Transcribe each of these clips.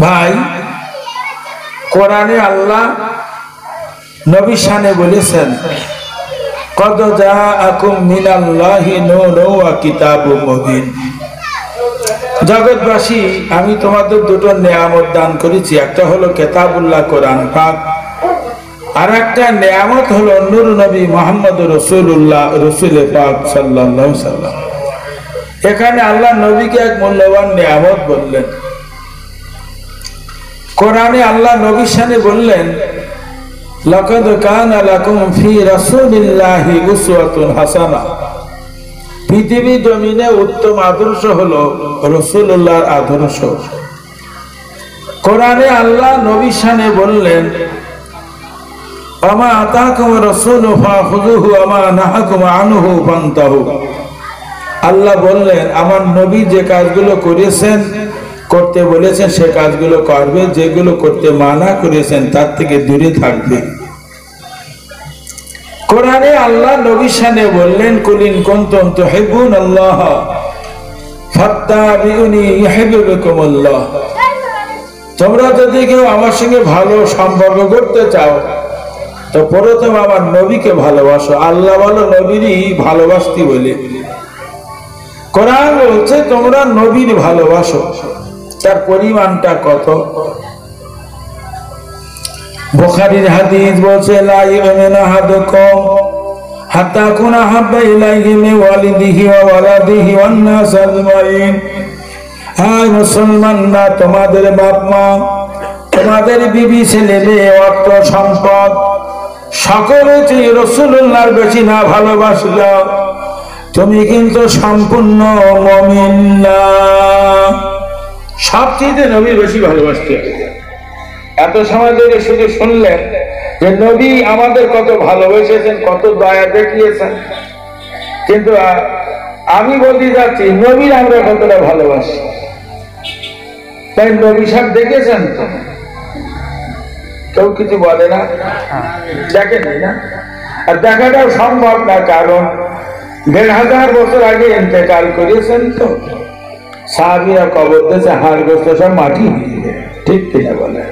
ভাই, কোরআনে আল্লাহ নবী শানে বলেছেন, কদ জাআকুম মিনাল্লাহি নূরুন ওয়া কিতাবুম মুবিন। জগৎবাসী, আমি তোমাদের দুটো নেয়ামত দান করেছি, একটা হলো কিতাবুল্লাহ কোরআন পাক, আর একটা নেয়ামত হলো নূর নবী মুহাম্মদ রাসূলুল্লাহ রাসূল পাক সাল্লাল্লাহু আলাইহি সাল্লাম। এখানে আল্লাহ নবীকে এক মূল্যবান নেয়ামত বললেন। কোরআনে আল্লাহ নবীর শানে বললেন, লাকাদ কানা লাকুম ফি রাসূলিল্লাহি উসওয়াতুন হাসানাহ। পৃথিবী জমিনে উত্তম আদর্শ হলো রাসূলুল্লাহর আদর্শ। কোরআনে আল্লাহ নবীর শানে বললেন, আমা আতাকুম রাসূলু ফাখুযুহু আমা নাহাকুম আনহু ফান্তাহু। আল্লাহ বললেন, আমার নবী যে কাজগুলো করেছেন, করতে বলেছেন, সে কাজগুলো করবে, যেগুলো করতে মানা করেছেন তার থেকে দূরে থাকবে। কোরআনে আল্লাহ নবীর শানে বললেন, কুলিন কুনতুম তুহিব্বুনাল্লাহ ফাত্তাবিউনি ইউহিব্বুকুমুল্লাহ। তোমরা যদি কেউ আমার সঙ্গে ভালো সম্পর্ক করতে চাও তো প্রথমে আমার নবীকে ভালোবাসো। আল্লাহ বলো নবীরই ভালোবাসতে বলে। কোরআন বলছে তোমরা নবীর ভালোবাসো। তার পরিমাণটা কত? বুখারীর হাদিস বলছে, লা ইউমিনু আহাদুকুম হাত্তা কুনা হাব্বা ইলাইহি মিন ওয়ালিদিহি ওয়া ওয়ালাদিহি ওয়ান নাস আজমাইন। হায় মুসলমানরা, তোমাদের বাপ মা, তোমাদের বিবি, ছেলে মেয়ে, অর্থ সম্পদ সকলে চেয়ে রাসূলুল্লাহর বেশি না ভালোবাসলে তুমি কিন্তু সম্পূর্ণ মুমিন না। সবচেয়ে নবীর বেশি ভালোবাসতে হবে। এত সময় ধরে শুধু শুনলেন যে নবী আমাদের কত ভালোবেসেছেন, কত দয়া দেখিয়েছেন, কিন্তু আমি বলতে যাচ্ছি নবীর আমরা কতটা ভালোবাসি। তাই নবী সব দেখেছেন তো? কেউ কিছু বলে না, দেখেনি না? আর দেখাটাও সম্ভব না, কারণ ১,৫০০ বছর আগে ইন্তেকাল করেছেন তো। সাহাবীরা কবর দিয়েছে, হাড় গোস্ত সব মাটি, ঠিক কিনা বলে?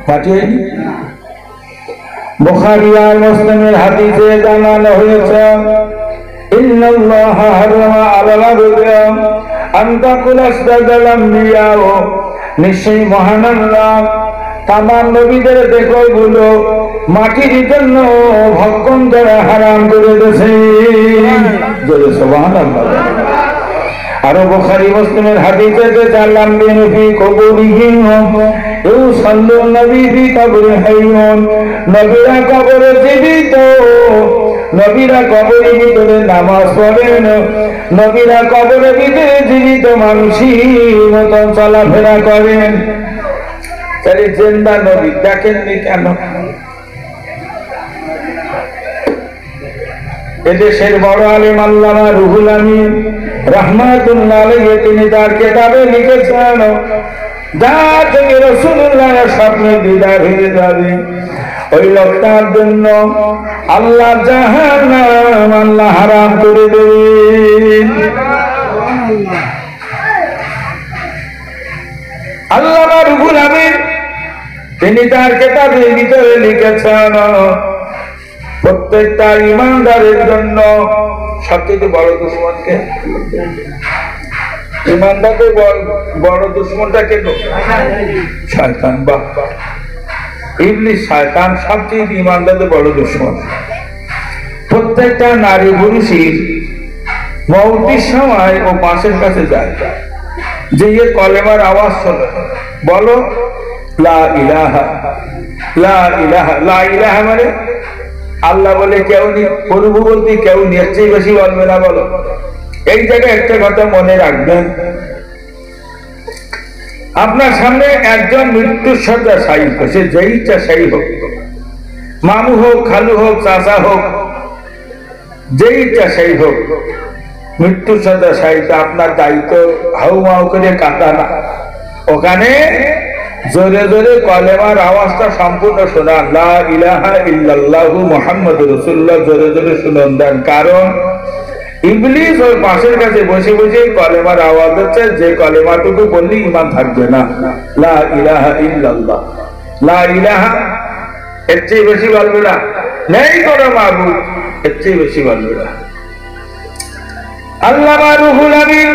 মাটি। বুখারী আর মুসলিমের হাদিসে জানানো হয়েছে, ইন্নাল্লাহা হারামা আলাল আরদি আন তাকুলা আসদাদাল আমবিয়া। নিশ্চয়ই মহান আল্লাহ তামাম নবীদের দেহগুলো মাটির জন্য ভক্ষণ করা হারাম করে দিয়েছেন। জোরে সুবহানাল্লাহ। আরো বুখারী মুসলিমের হাদিসে জানলাম, বিনফি কবরিহিম ইউসাল্লু নবী ফি কবরিহিম। নবীরা কবরে জীবিত, নবীরা কবরের ভিতরে নামাজ পড়েন, নবীরা কবরের ভিতরে জীবিত মানুষের মতন চলাফেরা করেন। তাহলে জিন্দা নবী দেখেননি কেন? এদেশের বড় আলেম আল্লামা রুহুল আমিন রাহমাতুল্লাহ আলাইহি তিনি তার কিতাবে লিখেছেন, যা থেকে রাসূলুল্লাহর স্বপ্নে দিদার হয়ে যাবে ওই লোকটার জন্য আল্লাহ জাহান্নাম আল্লাহ হারাম করে দেবেন। আল্লামা রুহুল আমিন তিনি তার কিতাবের ভিতরে লিখেছেন, প্রত্যেকটা ইমানদারের জন্য সবচেয়ে বড় দুশমনকে, ইমানদারের বড় দুশমনটা কে? শয়তান। বাহ, ইবলিস, শয়তান সবচেয়ে ইমানদারের বড় দুশমন। প্রত্যেকটা নারী পুরুষের মওতের সময় ও পাশের কাছে যায়, যে কলেমার আওয়াজ শোনে, বলো লা ইলাহা, লা ইলাহা। লা ইলাহা মানে আল্লাহ বলে কেউ নেই, প্রভু বলতে কেউ নেই, এর চেয়ে বেশি বলবে না। বলো। এই জায়গায় একটা কথা মনে রাখবেন, আপনার সামনে একজন মৃত্যুর শয্যা শায়ী, সে যেই ইচ্ছা সেই হোক, মামু হোক, খালু হোক, চাচা হোক, যেই ইচ্ছা সেই হোক, মৃত্যুর শয্যা শায়ী। আপনার দায়িত্ব হাউ মাউ করে কাঁদা না, ওখানে জোরে জোরে কলেমার আওয়াজটা সম্পূর্ণ শোনান, লা ইলাহা ইল্লাল্লাহু মুহাম্মাদুর রাসূলুল্লাহ জোরে জোরে শুনুন দেন। কারণ ইবলিস ওর পাশের কাছে বসে বসে কলেমার আওয়াজ হচ্ছে, যে কলেমাটুকু বললি ঈমান থাকবে না, লা ইলাহা ইল্লাল্লাহ, লা ইলাহা, এর চেয়ে বেশি বলবে না, নেই কোনো মাবুদ, এর চেয়ে বেশি বলবে না। আল্লামা রুহুল আমিন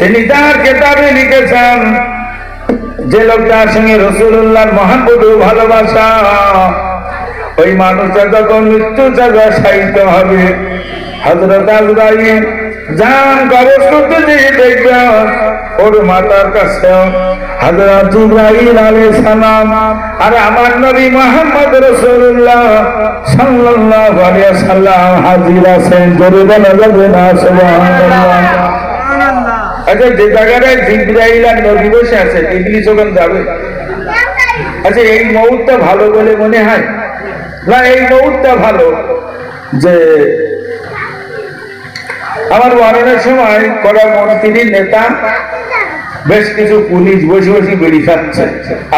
তিনি তার কিতাবে লিখেছেন, যে লোকটার সঙ্গে রাসূলুল্লাহর মহব্বত ও ভালোবাসা, ওই মানুষটা যখন মৃত্যু শায়িত হবে, হযরত আজরাইল জান কবজ করতে গিয়ে দেখবে ওর মাতার কাছে হযরত জিবরাইল আলাইহিস সালাম আর আমার নবী মুহাম্মদ রাসূলুল্লাহ সাল্লাল্লাহু আলাইহি ওয়াসাল্লাম হাজির আছেন। জোরে বলা যাবে না সুবহানাল্লাহ। আচ্ছা, যে জায়গায় জিবরাইল আর নবী বসে আছে, ইবলিস ওখানে যাবে? আচ্ছা, এই মউতটা ভালো বলে মনে হয় না? এই মউতটা ভালো যে আমার মরণের সময় কড়া মন্ত্রীর নেতা বেশ কিছু পুলিশ বসে বসে বেড়ি খাচ্ছে,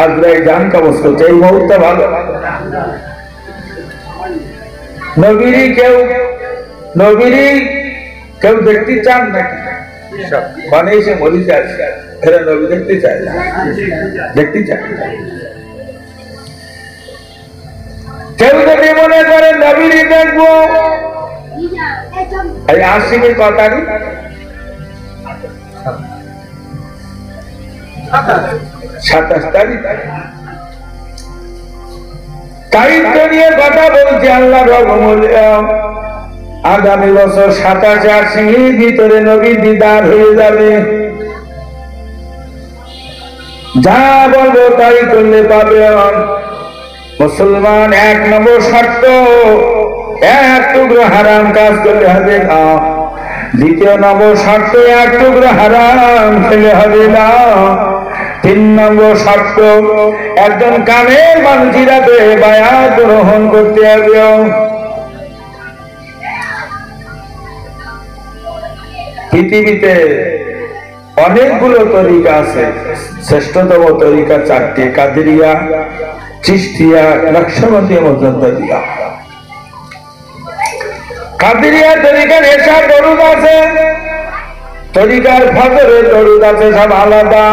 আজরাইল জান কবজ করছে, এই মউতটা ভালো? নবীরই কেউ দেখতে চান নাকি? মানে এসে মরি যাচ্ছে, এরা নবী দেখতে চায় না, দেখতে চায়। কেউ যদি মনে করে নবীরই দেখবো, এই আশিকের কথা 27 তারিখ দায়িত্ব নিয়ে কথা বলছি। আল্লাহ আগামী বছর 27 আশিকের ভিতরে নবীর দিদার হয়ে যাবে। যা বলবো তাই করলে পাবে। মুসলমান 1 নম্বর শর্ত, এক টুকরো হারাম কাজ করলে হবে না। 2 নম্বর শর্ত, এক টুকরো হারাম খেলে হবে না। 3 নম্বর শর্ত, একজন কামের মানুষিরাতে বায়াত গ্রহণ করতে হবে। পৃথিবীতে অনেকগুলো তরিকা আছে, শ্রেষ্ঠতম তরিকা 4টে: কাদেরিয়া, চিশতিয়া, নকশবন্দি, মুজাদ্দিদিয়া। কাদেরিয়া তরিকার এশার দরুদ আছে, তরিকার ফজরের দরুদ আছে, সব আলাদা।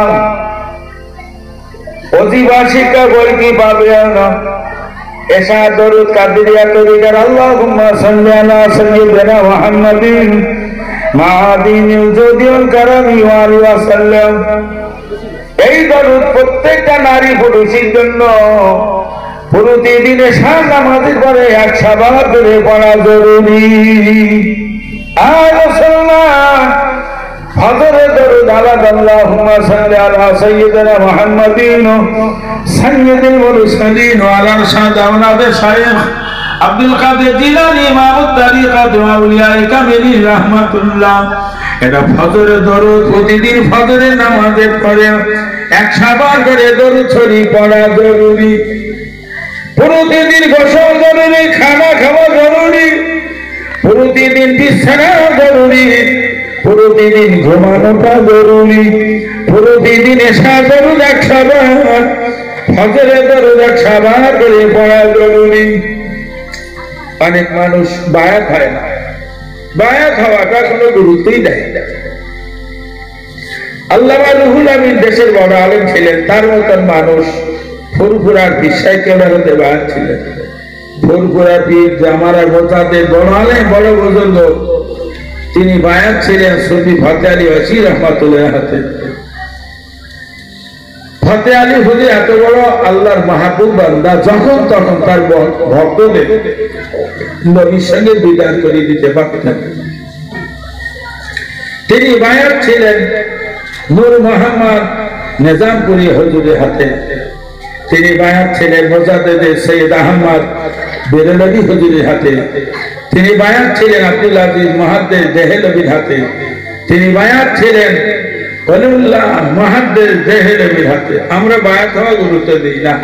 অজিবা শিক্ষা বই কি পাবে না? এশার দরুদ কাদেরিয়া তরিকার আল্লাহুম্মা সাল্লি আলা সাইয়্যিদিনা মুহাম্মাদিন মাআদিনিল জুদিল কারামি ওয়া আলিহি ওয়া সাল্লাম। এই দরুদ প্রত্যেকটা নারী পুরুষের জন্য প্রতিদিন এশার নামাজের পরে 100 বার করে পড়া জরুরি। আর মুসলমান ফজরের দরুদ আলাদা, আল্লাহুম্মা সাল্লি আলা সাইয়্যিদিনা মুহাম্মাদিন সাইয়্যিদিল মুরসালিন ওয়া আলা সাদাওনাদের শায়েখ আব্দুল কাদের জিলানী ইমামুত তারিকাত ওয়া আউলিয়ায়ে কামিলিন রাহমাতুল্লাহ। এটা ফজরের দরুদ, প্রতিদিন ফজরের নামাজের পরে 100 বার করে দরুদ শরীফ পড়া জরুরি। প্রতিদিন গোসল জরুরি, খানা খাওয়া জরুরি, প্রতিদিন বিছানা জরুরি, প্রতিদিন ঘুমানোটা জরুরি, প্রতিদিন এশা দরুদ 100 বার, ফজরের দরুদ 100 বার করে পড়া জরুরি। অনেক মানুষ বায়াত হয় না, বায়াত হওয়াটা কোনো গুরুত্বই দেয় না। আল্লামা রুহুল আমিন দেশের বড় আলেম ছিলেন, তার মতন মানুষ ফুরফুরার বিশ্বায় কেবারতে বায়াত ছিলেন। ফুরফুরা পীর জামারা মোতাতে বড় আলেম, বড় বুজুর্গ, তিনি বায়াত ছিলেন সুফি ফতে আলী ওয়াসি রহমাতুল্লাহ হাতে। ফতে আলী হুজুর এত বড় আল্লাহর মাহবুব বান্দা, যখন তখন তার ভক্তদের নবীর সঙ্গে বিদায় করে দিতে পারতেন। তিনি বায়াত ছিলেন নূর মোহাম্মদ নিজামপুরি হুজুরের হাতে। তিনি বায়াত ছিলেন মুজাদ্দিদ সৈয়দ আহমদ বেরেলভী হুজুরের হাতে। তিনি বায়াত ছিলেন আব্দুল আজিজ মুহাদ্দিস দেহলভীর হাতে। তিনি বায়াত ছিলেন ওলিউল্লাহ মুহাদ্দিস দেহলভীর হাতে। আমরা বায়াত হওয়া গুরুত্ব দিই না।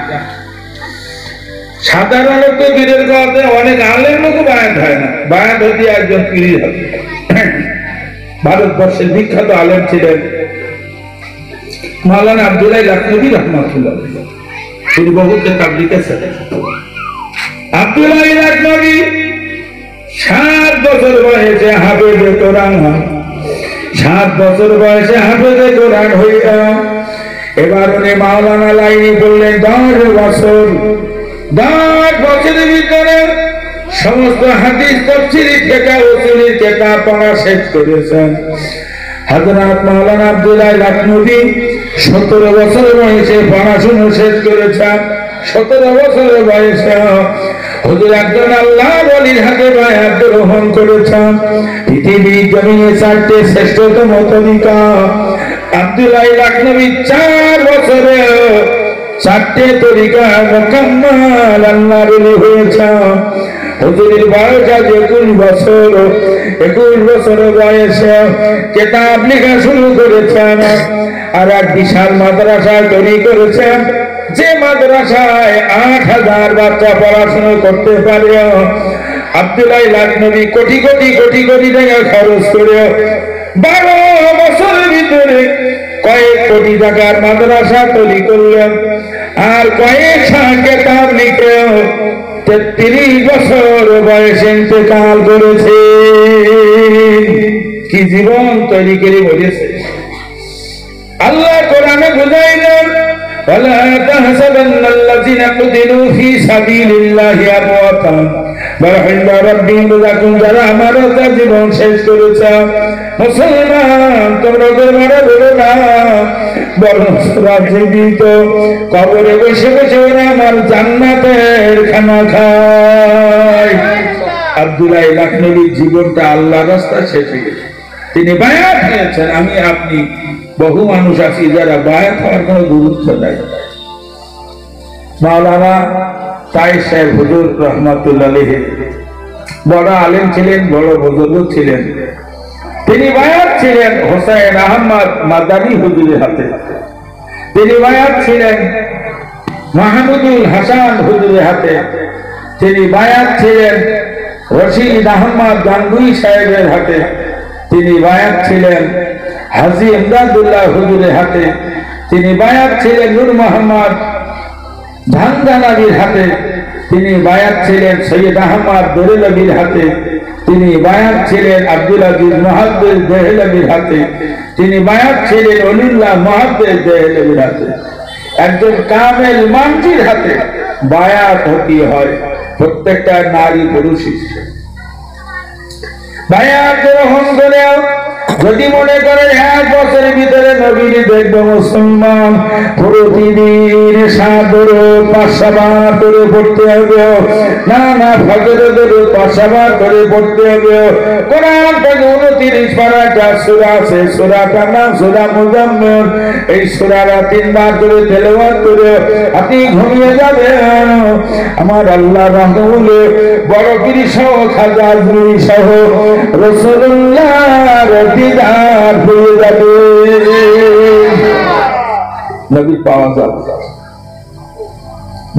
সাধারণত পীরের কথা অনেক আলেম লোক বায়াত হয় না, বায়াত হতে একজন পীর হবে। ভারতবর্ষের বিখ্যাত আলেম ছিলেন মাওলানা আব্দুল্লাহ লাখনবী রহমাতুল্লাহ। তিনি বহু কিতাব লিখেছেন। আব্দুল্লাহ লাখনবী 7 বছর বয়সে হাফেজে কোরআন, 7 বছর বয়সে হাফেজে কোরআন হইয়া এবার উনি মাওলানা লাইনে পড়লেন 10 বছর। 10 বছরের ভিতরে সমস্ত হাদিস তাফসীরি থেকে উসুলি কিতাব পড়া শেষ করেছেন। হযরত মাওলানা আব্দুল্লাহ লাখনবী 17 বছর বয়সে পড়াশোনা শেষ করেছেন। 17 বছর বয়সে হুজুর একজন আল্লাহর ওলির হাতে বায়াত গ্রহণ করেছেন। পৃথিবীর জমিনে 4টে শ্রেষ্ঠতম তরিকা আব্দুল্লাহ লাখনবী 4 বছরে 4টে তরিকা মুকাম্মাল আল্লাহর ওলি হয়েছেন। হুজুরের বয়স আজ 21 বছর। 21 বছর বয়সে কিতাব লেখা শুরু করেছেন আর এক বিশাল মাদ্রাসা তৈরি করেছেন, যে মাদ্রাসায় 8000 বাচ্চা পড়াশোনা করতে পারে। আব্দুল্লাহ লাখনবী কোটি কোটি কোটি কোটি টাকা খরচ করে 12 বছরের ভিতরে কয়েক কোটি টাকার মাদ্রাসা তৈরি করলেন আর কয়েকশো কিতাব লিখে 33 বছর বয়সে ইন্তেকাল করেছে। কি জীবন তৈরি করে বলেছে। আল্লাহ কোরআনে বুঝাইলেন ولا تحسبن الذين قتلوا في سبيل الله امواتا بل عند ربهم يرزقون। যারা আমার জীবন শেষ করেছে মুসলমান তোমরা মারা বলো না, বরং জীবিত কবরে বসে বসে ওরা আমার জান্নাতের খানা খায়। আব্দুল্লাহ লাখনবীর জীবনটা আল্লাহর রাস্তায় শেষ হয়ে গেছে। তিনি বায়াত নিয়েছেন। আমি আপনি বহু মানুষ আছি যারা বায়াত হওয়ার কোনো গুরুত্ব নাই। মাওলানা তায়েব সাহেব হুজুর রহমাতুল্লাহ আলাইহি বড় আলেম ছিলেন, বড় বুজুর্গ ছিলেন। তিনি বায়াত ছিলেন হোসেন আহমদ মাদানী হুজুরের হাতে। তিনি বায়াত ছিলেন মাহমুদুল হাসান হুজুরের হাতে। তিনি বায়াত ছিলেন রশিদ আহমদ গাঙ্গুই সাহেবের হাতে। তিনি বায়াত ছিলেন হাজী ইমদাদুল্লাহ হুজুরের হাতে। তিনি বায়াত ছিলেন নূর মোহাম্মদ ঝানদানাবির হাতে। তিনি বায়াত ছিলেন সৈয়দ আহমদ বেরেলভির হাতে। তিনি বায়াত ছিলেন আব্দুল আজিজ মুহাদ্দিস দেহলভির হাতে। তিনি বায়াত ছিলেন ওলিউল্লাহ মুহাদ্দিস দেহলভির হাতে। একজন কামেল মানজির হাতে বায়াত হতে হয় প্রত্যেকটা নারী পুরুষের। বায়াত গ্রহণ করে যদি মনে করেন 1 বছরের ভিতরে নবীর দেখব মুসলমান, প্রতিদিন 7 5 করে পড়তে হবে। না না, ফজরের দরুদ 5 করে পড়তে হবে। কোরআন থেকে 29 পারাটা সূরা আছে, সূরাটার নাম সূরা মুজাম্মিল। এই সূরাটা 3 বার করে তেলাওয়াত করে আপনি ঘুমিয়ে যাবেন। আমার আল্লাহ রহমতে বড় পীর সহ খাজা আজমি সহ রাসূলুল্লাহর দিদার হয়ে যাবে। নবী পাওয়া যাবে,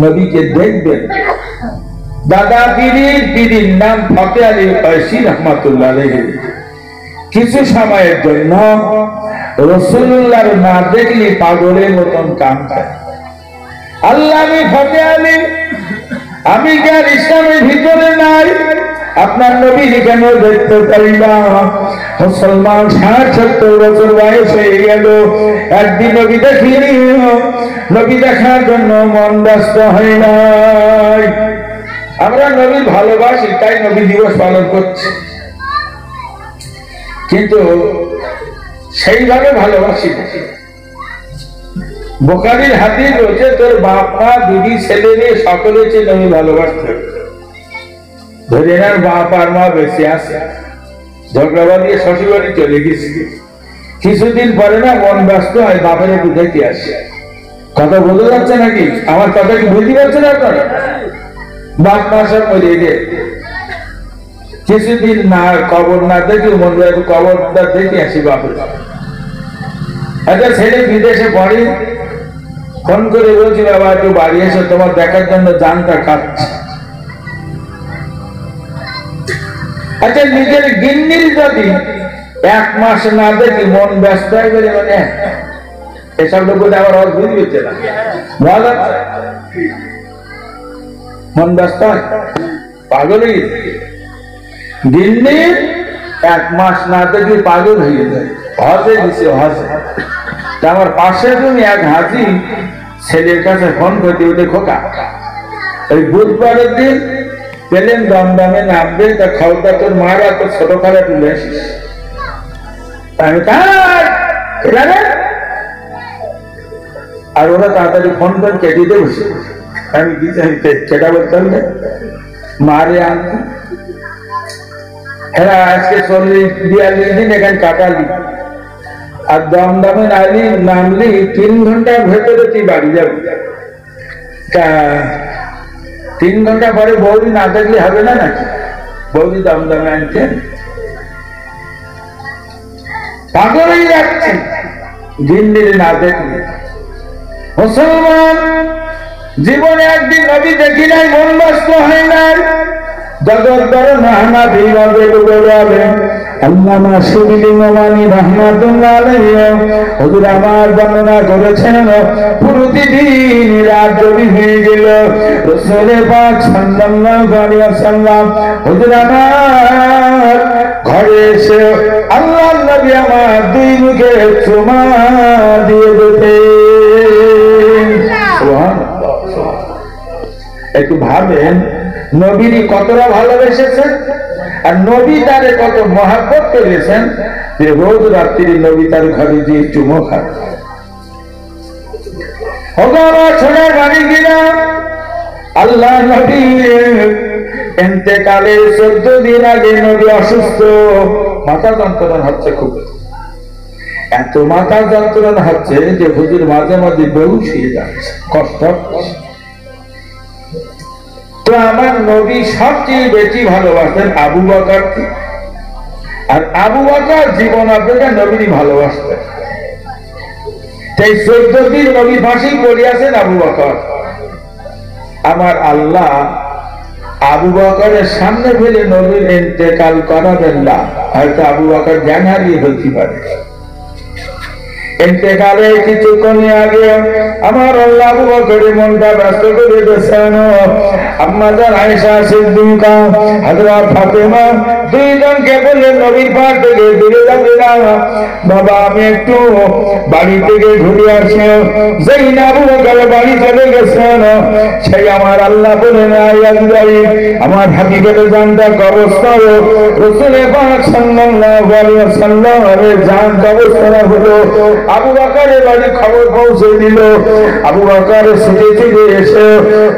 নবীকে দেখবেন। দাদা পীরের নাম ফতে আলী কায়সী রহমাতুল্লাহ আলাইহি কিছু সময়ের জন্য রাসূলুল্লাহর না দেখলে পাগলের মতন কাম করে। আল্লাহ আমি ফতে আলী, আমি কি আর ইসলামের ভিতরে নাই? আপনার নবী কেন দেখতে পারি না? মুসলমান 60-70 বছর বয়স হয়ে গেল, একদিন নবী দেখিনি। নবী দেখার জন্য মন ব্যস্ত হয় নাই। আমরা নবী ভালোবাসি তাই নবী দিবস পালন করছি, কিন্তু সেইভাবে ভালোবাসি না। বুখারীর হাদিস রয়েছে তোর বাপ মা দিদি ছেলে মেয়ে সকলে চেয়ে নবী ভালোবাসতে হবে। ধরে না বাপ আর মা বেঁচে আছে, ঝগড়া দিয়ে শ্বশুরবাড়ি চলে গেছে, কিছুদিন পরে না মন ব্যস্ত হয় বাপের একটু দেখে আসে। কথা বোঝা যাচ্ছে নাকি? আমার কথা কি বুঝতে পারছেন আপনারা? বাপ মা সব মরে গে, কিছুদিন না কবর না দেখে মন একটু কবরটা দেখে আসি বাপের। আচ্ছা, ছেলে বিদেশে পড়ে, ফোন করে বলছি বাবা একটু বাড়ি এসে তোমার দেখার জন্য জানটা কাটছে। আচ্ছা, নিজের গিন্নির যদি 1 মাস না দেখি মন ব্যস্ত হয়ে গেলে, মানে এসব লোক আবার অদ্ভুত হচ্ছে না, মন ব্যস্ত হয়, পাগল হয়ে গেছে। গিন্নি 1 মাস না দেখলে পাগল হয়ে যায়, হজে গেছে হজে। আমার পাশে তুমি এক হাজি ছেলের কাছে ফোন করতে ওঠে, খোকা ওই বুধবারের দিন পেলেন দমদমে নামবে, তা খাওয়া তোর মারা তোর ছোট খালা তুলে আসিস। আমি আর ওরা তাড়াতাড়ি ফোন করে কেটে দিয়ে বসে, আমি কি জানি কেটা বলতাম না মারে আনতে। হ্যাঁ আজকে 40-42 দিন এখানে কাটালি, আর দমদমে নামলি 3 ঘন্টার ভেতরে তুই বাড়ি যাবি। 3 ঘন্টা পরে বৌদি না দেখলে হবে না নাকি? বৌদি দমদমে আনছেন, পাগল হয়ে যাচ্ছে গিন্নির না দেখলে। মুসলমান জীবনে একদিন নবী দেখি নাই, মন নষ্ট হয় নাই। জগৎ বড় নাহনা বিভাগে বলে আল্লামা শিবিলি নোমানি রাহমাতুল্লাহ আলাইহি হুজুর আমার বর্ণনা করেছেন, প্রতিদিন রাত যদি হয়ে গেল রাসূল পাক সাল্লাল্লাহু আলাইহি ওয়াসাল্লাম হুজুর আমার ঘরে এসে আল্লাহর নবী আমার 2 মুখে চুমা দিয়ে দিতেন। সুবহানাল্লাহ। একটু ভাবেন নবীর কতটা ভালোবেসেছেন, আর নবী তারে কত মহাব্বত করেছেন যে রোজ রাত্রি নবী তার ঘরে গিয়ে চুমো খান। সোনার বাড়ি কিনা আল্লাহ নবী ইন্তেকালের 14 দিন আগে নবী অসুস্থ, মাথা যন্ত্রণা হচ্ছে, খুব এত মাথা যন্ত্রণা হচ্ছে যে হুজুর মাঝে মাঝে বেহুশ হয়ে যাচ্ছে, কষ্ট। তো আমার নবী সবচেয়ে বেশি ভালোবাসতেন আবু বকরকে, আর আবু বকর জীবন অপেক্ষা নবীরই ভালোবাসতেন। তাই 14 দিন নবী ফাঁসি পড়িয়াছেন আবু বকর। আমার আল্লাহ আবু বকরের সামনে ফেলে নবীর ইন্তেকাল করাবেন না, হয়তো আবু বকর জ্ঞান হারিয়ে ফেলতে পারে। ইন্তেকালে কিছুক্ষণ আগে আমার আল্লাহ আবু বকরের মনটা ব্যস্ত করে দিয়েছেন। আম্মা জান আয়েশা সিদ্দিকা, হযরত ফাতেমা দুইজনকে বললেন নবীর পাশ থেকে দূরে যাবে না, বাবা আমি একটু বাড়ি থেকে ঘুরে আসি। যেই না আবু বকর বাড়ি চলে গেছেন, সেই আমার আল্লাহ বলেন আমার হাবিবের জানটা কবরস্থ রাসূল পাক সাল্লাল্লাহু আলাইহি ওয়াসাল্লামের জান কবরস্থ হলো। আবু বকরের বাড়ি খবর পৌঁছে দিল। আবু বকর ছুটে ছুটে এসে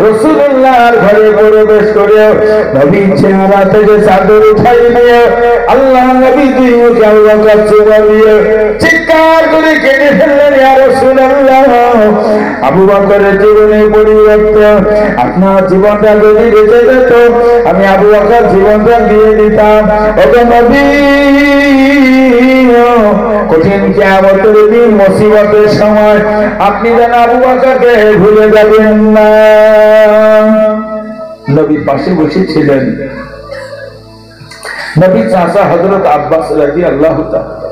রাসূলুল্লাহর ঘরে প্রবেশ করে নবীর চেহারা থেকে চাদর উঠাই নিয়ে আল্লাহ নবী 2 মুখে আবু বকর চুমা দিয়ে চিৎকার করে কেঁদে ফেললেন, ইয়া রাসূলুল্লাহ আবু বকরের জীবনে পরিবর্তন, আপনার জীবনটা যদি বেঁচে যেত আমি আবু বকর জীবনটা দিয়ে দিতাম। ওগো নবী কঠিন কিয়ামতের দিন মুসিবতের সময় আপনি যেন আবু বকরকে ভুলে যাবেন না। নবীর পাশে বসেছিলেন নবীর চাচা হযরত আব্বাস রাদিয়াল্লাহু তাআলা।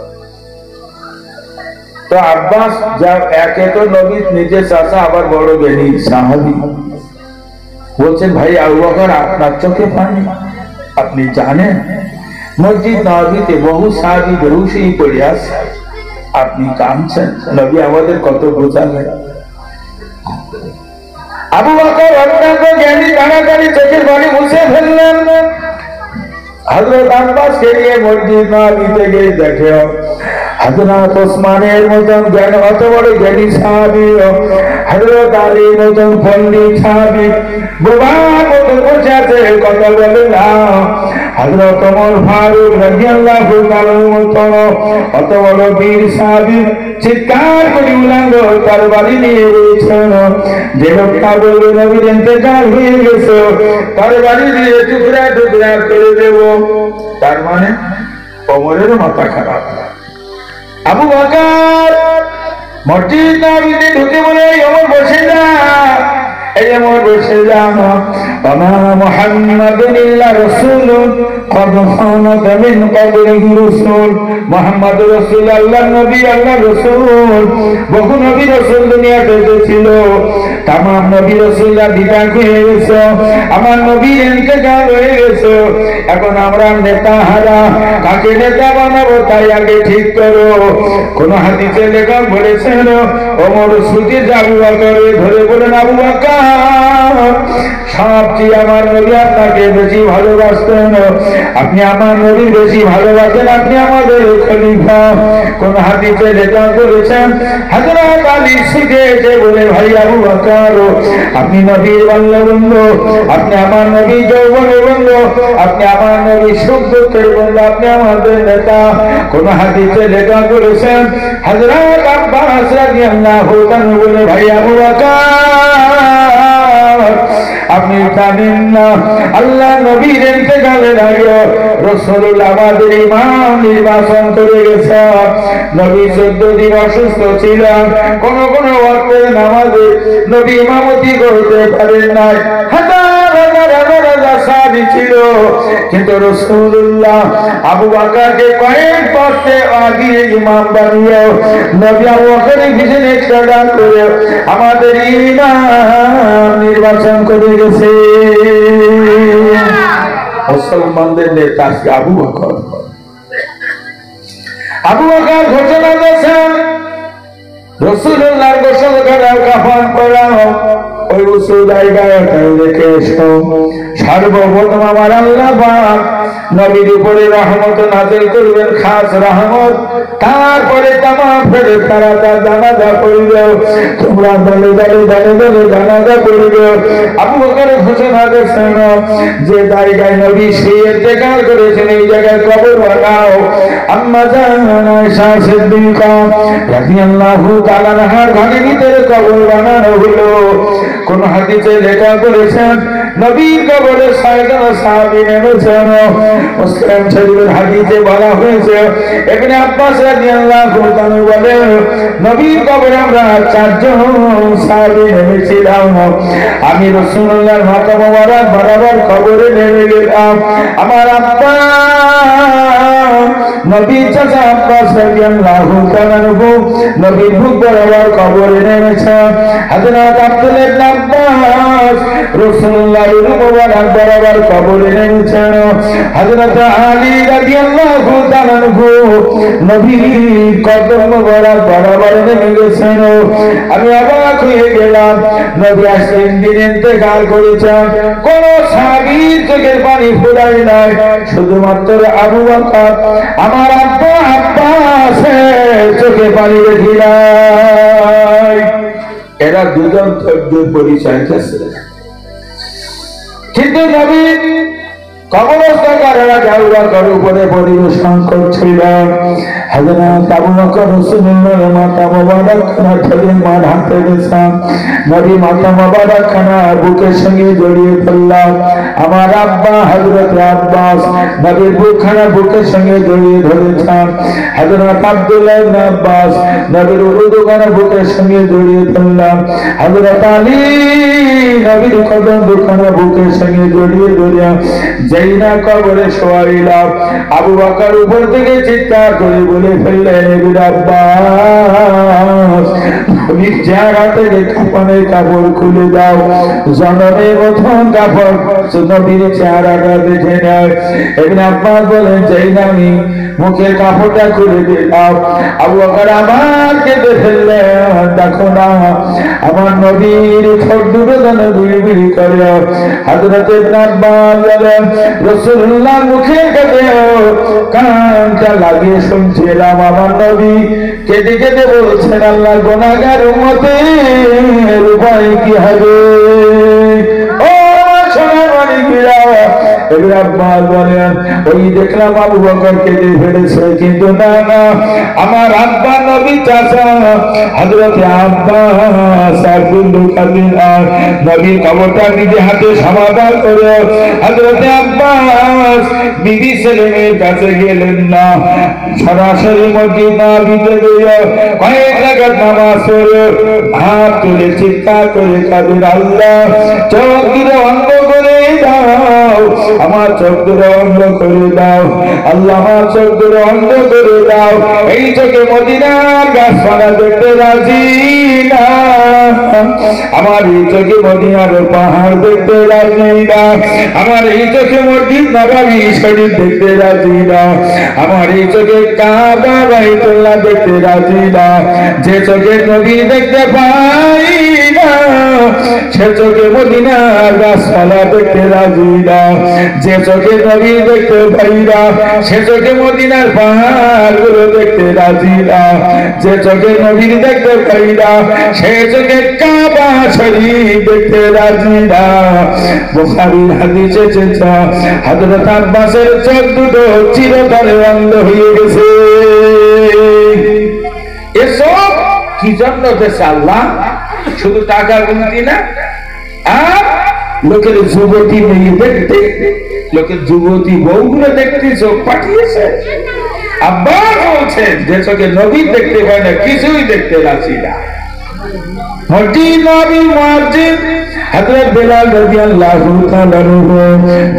তো আব্বাস যা একে তো নবীর নিজের চাচা, আবার বড় জ্ঞানী সাহাবী, বলছেন ভাই আবু বকর আপনার চোখে পানি, আপনি জানেন মসজিদ নববীতে বহু সাহাবী বেহুশ হয়ে পড়ে আছে, আপনি কাঁদছেন, নবী আমাদের কত বোঝালেন। আবু বকর অত্যন্ত জ্ঞানী, তাড়াতাড়ি চোখের পানি মুছে ফেললেন। হযরত আব্বাসকে নিয়ে মসজিদ নববীতে গিয়ে দেখে হযরত ওসমানের মতন জ্ঞান, অত বড় জ্ঞানী সাহাবী, হযরত আলীর মতন পণ্ডিত সাহাবী বোবার মতন বসে আছে, কথা বলে না। হযরত ওমর ফারুক রাদিয়াল্লাহু তাআলার মতন অত বড় বীর সাহাবী চিৎকার করে উলঙ্গ তরবারি নিয়ে রয়েছেন। যে লোকটা বলবে নবীর ইন্তেকাল হয়ে গেছে, তরবারি দিয়ে টুকরা টুকরা করে দেব, তার মানে ওমরের মাথা খারাপ। আবু বকর মসজিদ নববীতে ঢুকে বলে ওমর বসে যা, এই ওমর বসে যা। وما محمد إلا رسول قد خلت من قبله رسل محمد رسول আল্লাহ নবী আল্লাহ রাসূল বহু নবী রাসূল দুনিয়াতে ছিল तमाम নবী রাসূলরা বিদায় হয়ে গেছে আমার নবীর ইন্তেকাল হয়ে গেছে এখন আমরা নেতা হারা কাকে নেতা বানাবো তাই আগে ঠিক করো কোন হাদিসে লেখা বলেছেন ওমর সুজি আবু বকর ধরে বলেন আবু বকর সবচেয়ে আমার নবী আপনাকে বেশি ভালোবাসতেন আপনি আমার নবী বেশি ভালোবাসেন আপনি আমাদের খলিফা কোন হাদিসে লেখা করেছেন হযরত আলী শিখে এসে বলে ভাই আবু বকর আপনি নবীর বন্ধু আপনি আমার নবী যৌবনের বন্ধু আপনি আমার নবী সুখ দুঃখের বন্ধু আপনি আমাদের নেতা কোন হাদিসে লেখা করেছেন হযরত আব্বাস রাদিয়াল্লাহু তাআলা বলে ভাই আবু বকর আপনি জানেন না আল্লাহ নবীর ইন্তেকালের আগে রাসূলুল্লাহ আমাদের ইমাম নির্বাচন করে গেছে নবী 14 দিন অসুস্থ ছিলেন কোন কোন ওয়াক্তের নামাজে নবী ইমামতি করতে পারেন নাই সাহাবী ছিল কিন্তু রাসূলুল্লাহ আবু বকরকে কয়েক বছর আগে ইমাম বানিয়ে নবী আবু বকরের পিছনে ইক্তেদা করে আমাদের ইমাম নির্বাচন করে গেছে মুসলমানদের নেতা আবু বকর ঘোষণা দিয়েছেন রাসূলুল্লাহর গোসল করাও কাফন করাও ওই উসুল জায়গায় রেখে এসো সর্বপ্রথম আমার আল্লাহ পাক নবীর উপরে রহমত নাযিল করবেন খাস রহমত তারপরে तमाम ফেরেশতারা তার জানাজা পড়বে তোমরা দলে দলে দলে দলে জানাজা পড়বে আবু বকর ঘোষণা দিয়েছেন যে জায়গায় নবী শুয়ে ইন্তেকাল করেছেন এই জায়গায় কবর বানাও আম্মা জান আয়েশা সিদ্দিকা রাদিয়াল্লাহু তাআলা আনহার ঘরের ভিতরে কবর বানানো হলো কোন হাদিসে লেখা করেছেন নবীর কবরে 6 জন সাহাবী নেমেছেন মুসলিম শরীফের হাদিসে বলা হয়েছে ইবনে আব্বাস রাদিয়াল্লাহু তাআলা বলেন নবীর কবরে আমরা 4 জন সাহাবী নেমেছিলাম আমি রাসূলুল্লাহর মাথা মোবারক বরাবর কবরে নেমে গেলাম আমার আব্বা নবী চাচা আব্বাস রাদিয়াল্লাহু তাআলা নবীর বুক বরাবর কবরে নেমেছেন হযরত আব্দুল্লাহ ইবনে আব্বাস রাসূলুল্লাহর মুবারক বরাবর কবরে নেমেছেন হযরত আলী রাদিয়াল্লাহু তাআলা নবীর কদম মুবারক বরাবর নেমে গেছেন আমি অবাক হয়ে গেলাম নবী আসেন দিন ইন্তেকাল করেছেন কোন সাহাবীর চোখের পানি ফোটায় নাই শুধুমাত্র আবু বকর আমার আব্বা আব্বাসের চোখে পানি রেখিলাই এরা দুজন ধৈর্যের পরিচয় দিয়েছে কিন্তু নবী কবরস্থানকারীরা আবু বকর উপরে পরিবেশন করছিলেন হযরত আবু বকর রাসূলুল্লাহর মাথা মোবারক খানা ধরে মার হাতে গেছেন নবী মাথা মোবারক খানা বুকের সঙ্গে জড়িয়ে ধরলেন আমার আব্বা হযরত আব্বাস নবীর বুকখানা বুকের সঙ্গে জড়িয়ে ধরেছেন হযরত আব্দুল্লাহ ইবনে আব্বাস নবীর উরুখানা বুকের সঙ্গে জড়িয়ে ধরলেন হযরত আলী নবীর কদম দুখানা বুকের সঙ্গে জড়িয়ে ধরে যেইনা কবরে শোয়াইলাম আবু বকর উপর থেকে চিৎকার করে বলে ফেললেন নবীর আব্বাস নবীর চেহারা থেকে কাফনের কাপড় খুলে দাও জনমের প্রথম কাপড় নবীর চেহারাটা দেখে নেয় ইবনে আব্বাস বলেন যেইনা আমি মুখের কাপড়টা খুলে দিলাম আবু বকর আমার কেঁদে ফেললেন দেখো না আমার নবীর ঠোঁট দুটো যেন বিড়ি বিড়ি করে হযরত ইবনে আব্বাস বলেন রাসূলুল্লাহর মুখের কাছে কানটা লাগিয়ে শুনছিলাম আমার নবী কেঁদে কেঁদে বলছেন আল্লাহ গুনাহগার উম্মতের উপায় কি হবে ও সোনার মানিকেরা ইবনে আব্বাস বলেন ওই দেখলাম আবু বকর কেঁদে ফেলেছে কিন্তু না না আমার আব্বা নবী চাচা হযরত আব্বাস আব্দুল কাদির নবীর কবরটা নিজে হাতে সমাধা করে হযরত আব্বাস বিবি সেলিমের কাছে গেলেন না সরাসরি মসজিদ নববীতে গিয়ে কয়েক রাকাত নামাজ পড়ে হাত তুলে চিৎকার করে কাঁদেন আল্লাহ চোখ দিয়ে অন্ধ করে দাও, আমার চোখ দুটো অন্ধ করে দাও আল্লাহ, আমার চোখ দুটো অন্ধ করে দাও। এই চোখে মদিনার গাছপালা দেখতে রাজি না, আমার এই চোখে মদিনার পাহাড় দেখতে রাজি না, আমার এই চোখে মসজিদ নববী শরীফ দেখতে রাজি না, আমার এই চোখে কাবা বাইতুল্লাহ দেখতে রাজি না। যে চোখে নবী দেখতে পাই না, সে চোখে মদিনার গাছপালা দেখতে রাজি না। যে চোখে নবী দেখতে পাই না, সে চোখে মদিনার পাহাড় গুলো দেখতে রাজি না। যে চোখে নবী দেখতে পাই না, সে চোখে কাবা শরীফ দেখতে রাজি না। বুখারীর হাদিসে এসেছে হযরত আব্বাসের চোখ দুটো চিরতরে অন্ধ হয়ে গেছে। এসব কি জন্য দেশে আল্লাহ? শুধু টাকা গুনতি না, আর লোকের যুবতী মেয়ে দেখতে, লোকের যুবতী বউগুলো দেখতে চোখ পাঠিয়েছে। আব্বাস বলছেন যে চোখে নবী দেখতে পায় না, কিছুই দেখতে রাজি না। নবী মুয়াজ্জিন হযরত বেলাল রাদিয়াল্লাহু তাআলা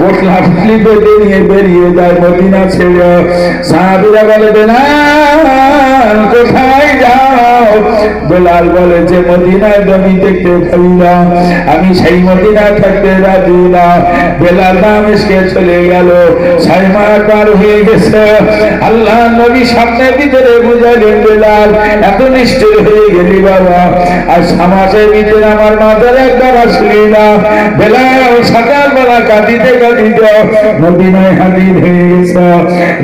গোসলা ফিলিপে বেরিয়ে যায় মদিনা ছেড়ে। সাহাবীরা বলে বেলাল কোথায় যাও? বেলাল বলে যে মদিনায় নবী দেখতে পাই না, আমি সেই মদিনায় থাকতে রাজি না। বেলাল দামেস্কে চলে গেল, 6 মাস পার হয়ে গেছে। আল্লাহ নবী সামনে ভিতরে বুঝালেন বেলাল এত নিষ্ঠুর হয়ে গেলি বাবা, আর সমাজের ভিতরে আমার মাথার একবার আসলি না। বেলাল সকালবেলা কাঁদিতে কাঁদিতে মদিনায় হাজির হয়ে গেছে।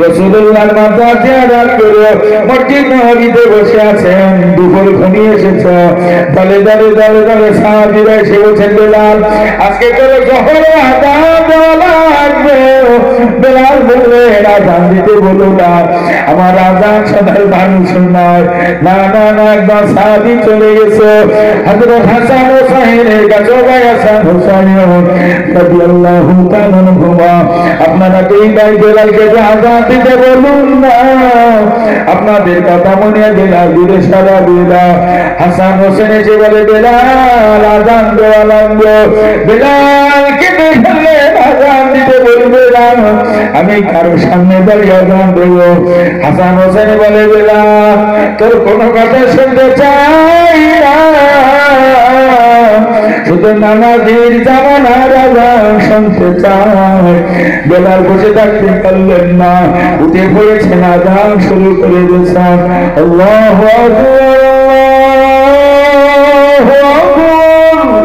রাসূলুল্লাহর মাথা জিয়ারত করে মসজিদ নববীতে বসে আছেন। দুপুর ঘনিয়ে এসেছে, দলে দলে দলে দলে সাহাবীরা এসে বলছেন বেলাল আজকে করে জোহরে আযান দেওয়া লাগবে। বেলাল বললেন আযান দিতে বলো না, আমার আযান শোনার মানুষ নয়। না না না, একবার সাহাবী চলে গেছে হযরত হাসান হোসেনের কাছে। ভাই হাসান হোসেন রাদিয়াল্লাহু তাআলা আনহুমা, আপনারা দুই ভাই বেলালকে আযান দিতে বলুন না, আপনাদের কথা মনে বেলাল দূরে সারা দিলা। হাসান হোসেন এসে বলে বেলাল আযান দেওয়া লাগবে। বেলালকে দেখলে আযান দিতে বলবে না, আমি কারো সামনে দাঁড়িয়ে আযান দেব। হাসান হোসেন বলে বেলাল তোর কোনো কথা শুনতে চাই না, শুধু নামাজের জামানার আযান শুনতে চাই। বেলাল বসে থাকতে পারলেন না, উঠে পড়েছেন, আযান শুরু করে দিয়েছেন। আল্লাহু আকবার, আল্লাহু আকবার।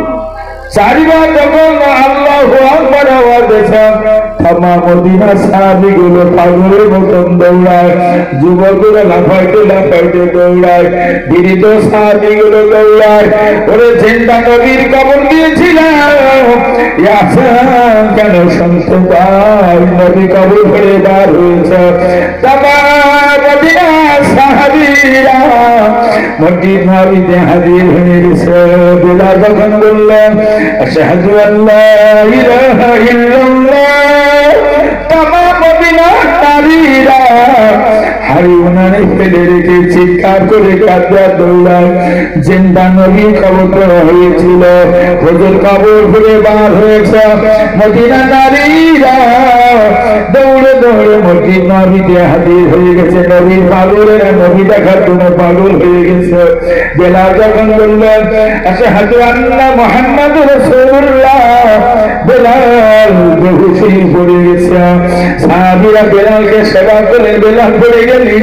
চারিবার যখন আল্লাহু আকবার আওয়াজ দিয়েছেন, তামাম মদিনা সাহাবীগুলো পাগলের মতন দৌড়ায়, যুবকগুলো লাফাইতে লাফাইতে দৌড়ায়, বিনীত সাহাবীগুলো দৌড়ায়। ওরে জিন্দা নবীর কবর দিয়েছিলাম, ইয়াসান কেন শুনতে পাই? নবী কবর ভরে বার হয়েছে। তামাম মদিনা সাহাবীরা মসজিদ নববীতে হাজির হয়ে গেছে। বেলাল যখন বললেন আশহাদু আল্লা ইলাহা ইল্লাল্লাহ, তামাম মদিনার নারীরা হাড়ি উনানে ফেলে রেখে চিৎকার করে কাঁদতে দৌড়ায়। জিন্দা নবী কবর হয়েছিল, হুজুর কবর ঘুরে বার হয়েছে। মদিনা নারীরা দৌড়ে দৌড়ে মসজিদ নববীতে হাজির হয়ে গেছে। নবী পাগলেরা নবী দেখার জন্য পাগল হয়ে গেছে। বেলাল যখন বললেন আশহাদু আন্না মুহাম্মাদুর রাসূলুল্লাহ, বেলাল বেহুশ হয়ে পড়ে গেছে। সাহাবীরা বেলালকে সেবা করে বেলাল পড়ে গেলি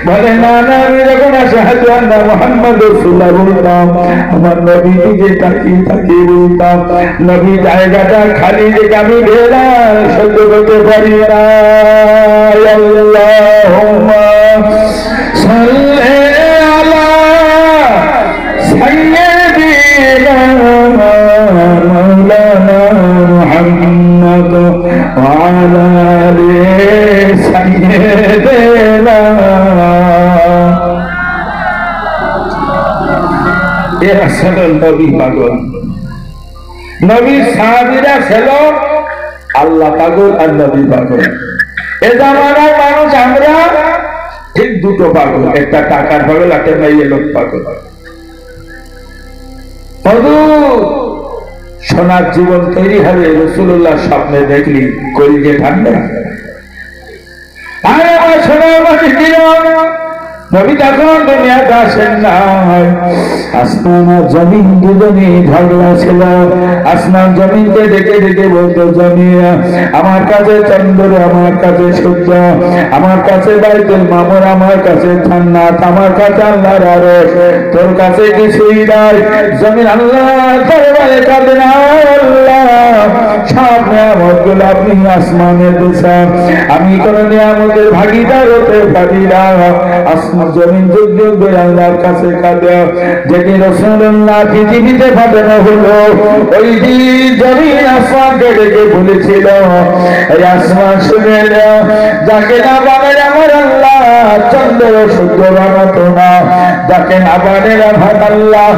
বলে না না, আমি যখন আশহাদু আন্না মুহাম্মাদুর রাসূলুল্লাহ বলতাম, আমার নবী দিকে তাকিয়ে তাকিয়ে বলতাম, নবী জায়গাটা খালি যে আমি বেলাল সহ্য করতে পারি না। আল্লাহুম্মা সাল্লি আলা সাইয়্যিদিনা মাওলানা মুহাম্মদ ওয়া আলা আলি সাইয়্যিদিনা। এরা ছিল নবী পাগল। নবীর সাহাবীরা ছিল আল্লাহ পাগল আর নবী পাগল। এ জামানার মানুষ আমরা ঠিক দুটো পাগল, একটা টাকার পাগল, একটা মেয়ে লোক পাগল। সোনার জীবন তৈরি হবে। রাসূলুল্লাহ স্বপ্নে দেখলি কলিজে ঠান্ডা। আর আমার সোনার মাটি দিল নবী তখন দুনিয়াতে আসেন না। আসমান আর জমিন দুজনই ঝগড়া ছিল। আসমান জমিনকে ডেকে ডেকে বলতো, জমিন আমার কাছে চন্দ্র, আমার কাছে সূর্য, আমার কাছে বাইতুল মামুর, আমার কাছে জান্নাত, আমার কাছে আল্লাহর আরশ, তোর কাছে কিছুই নাই। জমিন আল্লাহর দরবারে কাঁদে না, আল্লাহ সব নিয়ামতগুলো আপনি আসমানে দিয়েছেন, আমি কোন নিয়ামতের ভাগিদার হতে পারি না। জমিন যুগ যুগ ধরে আল্লাহর কাছে কাঁদে। যেদিন রাসূলুল্লাহ পৃথিবীতে পাঠানো হলো, ওই দিন জমিন আসমানকে ডেকে বলেছিল, এই আসমান শুনে যাকে না বানায় আমার আল্লাহ চন্দ্র সূর্য বানাতো না, যাকে না বানায় আমার আল্লাহ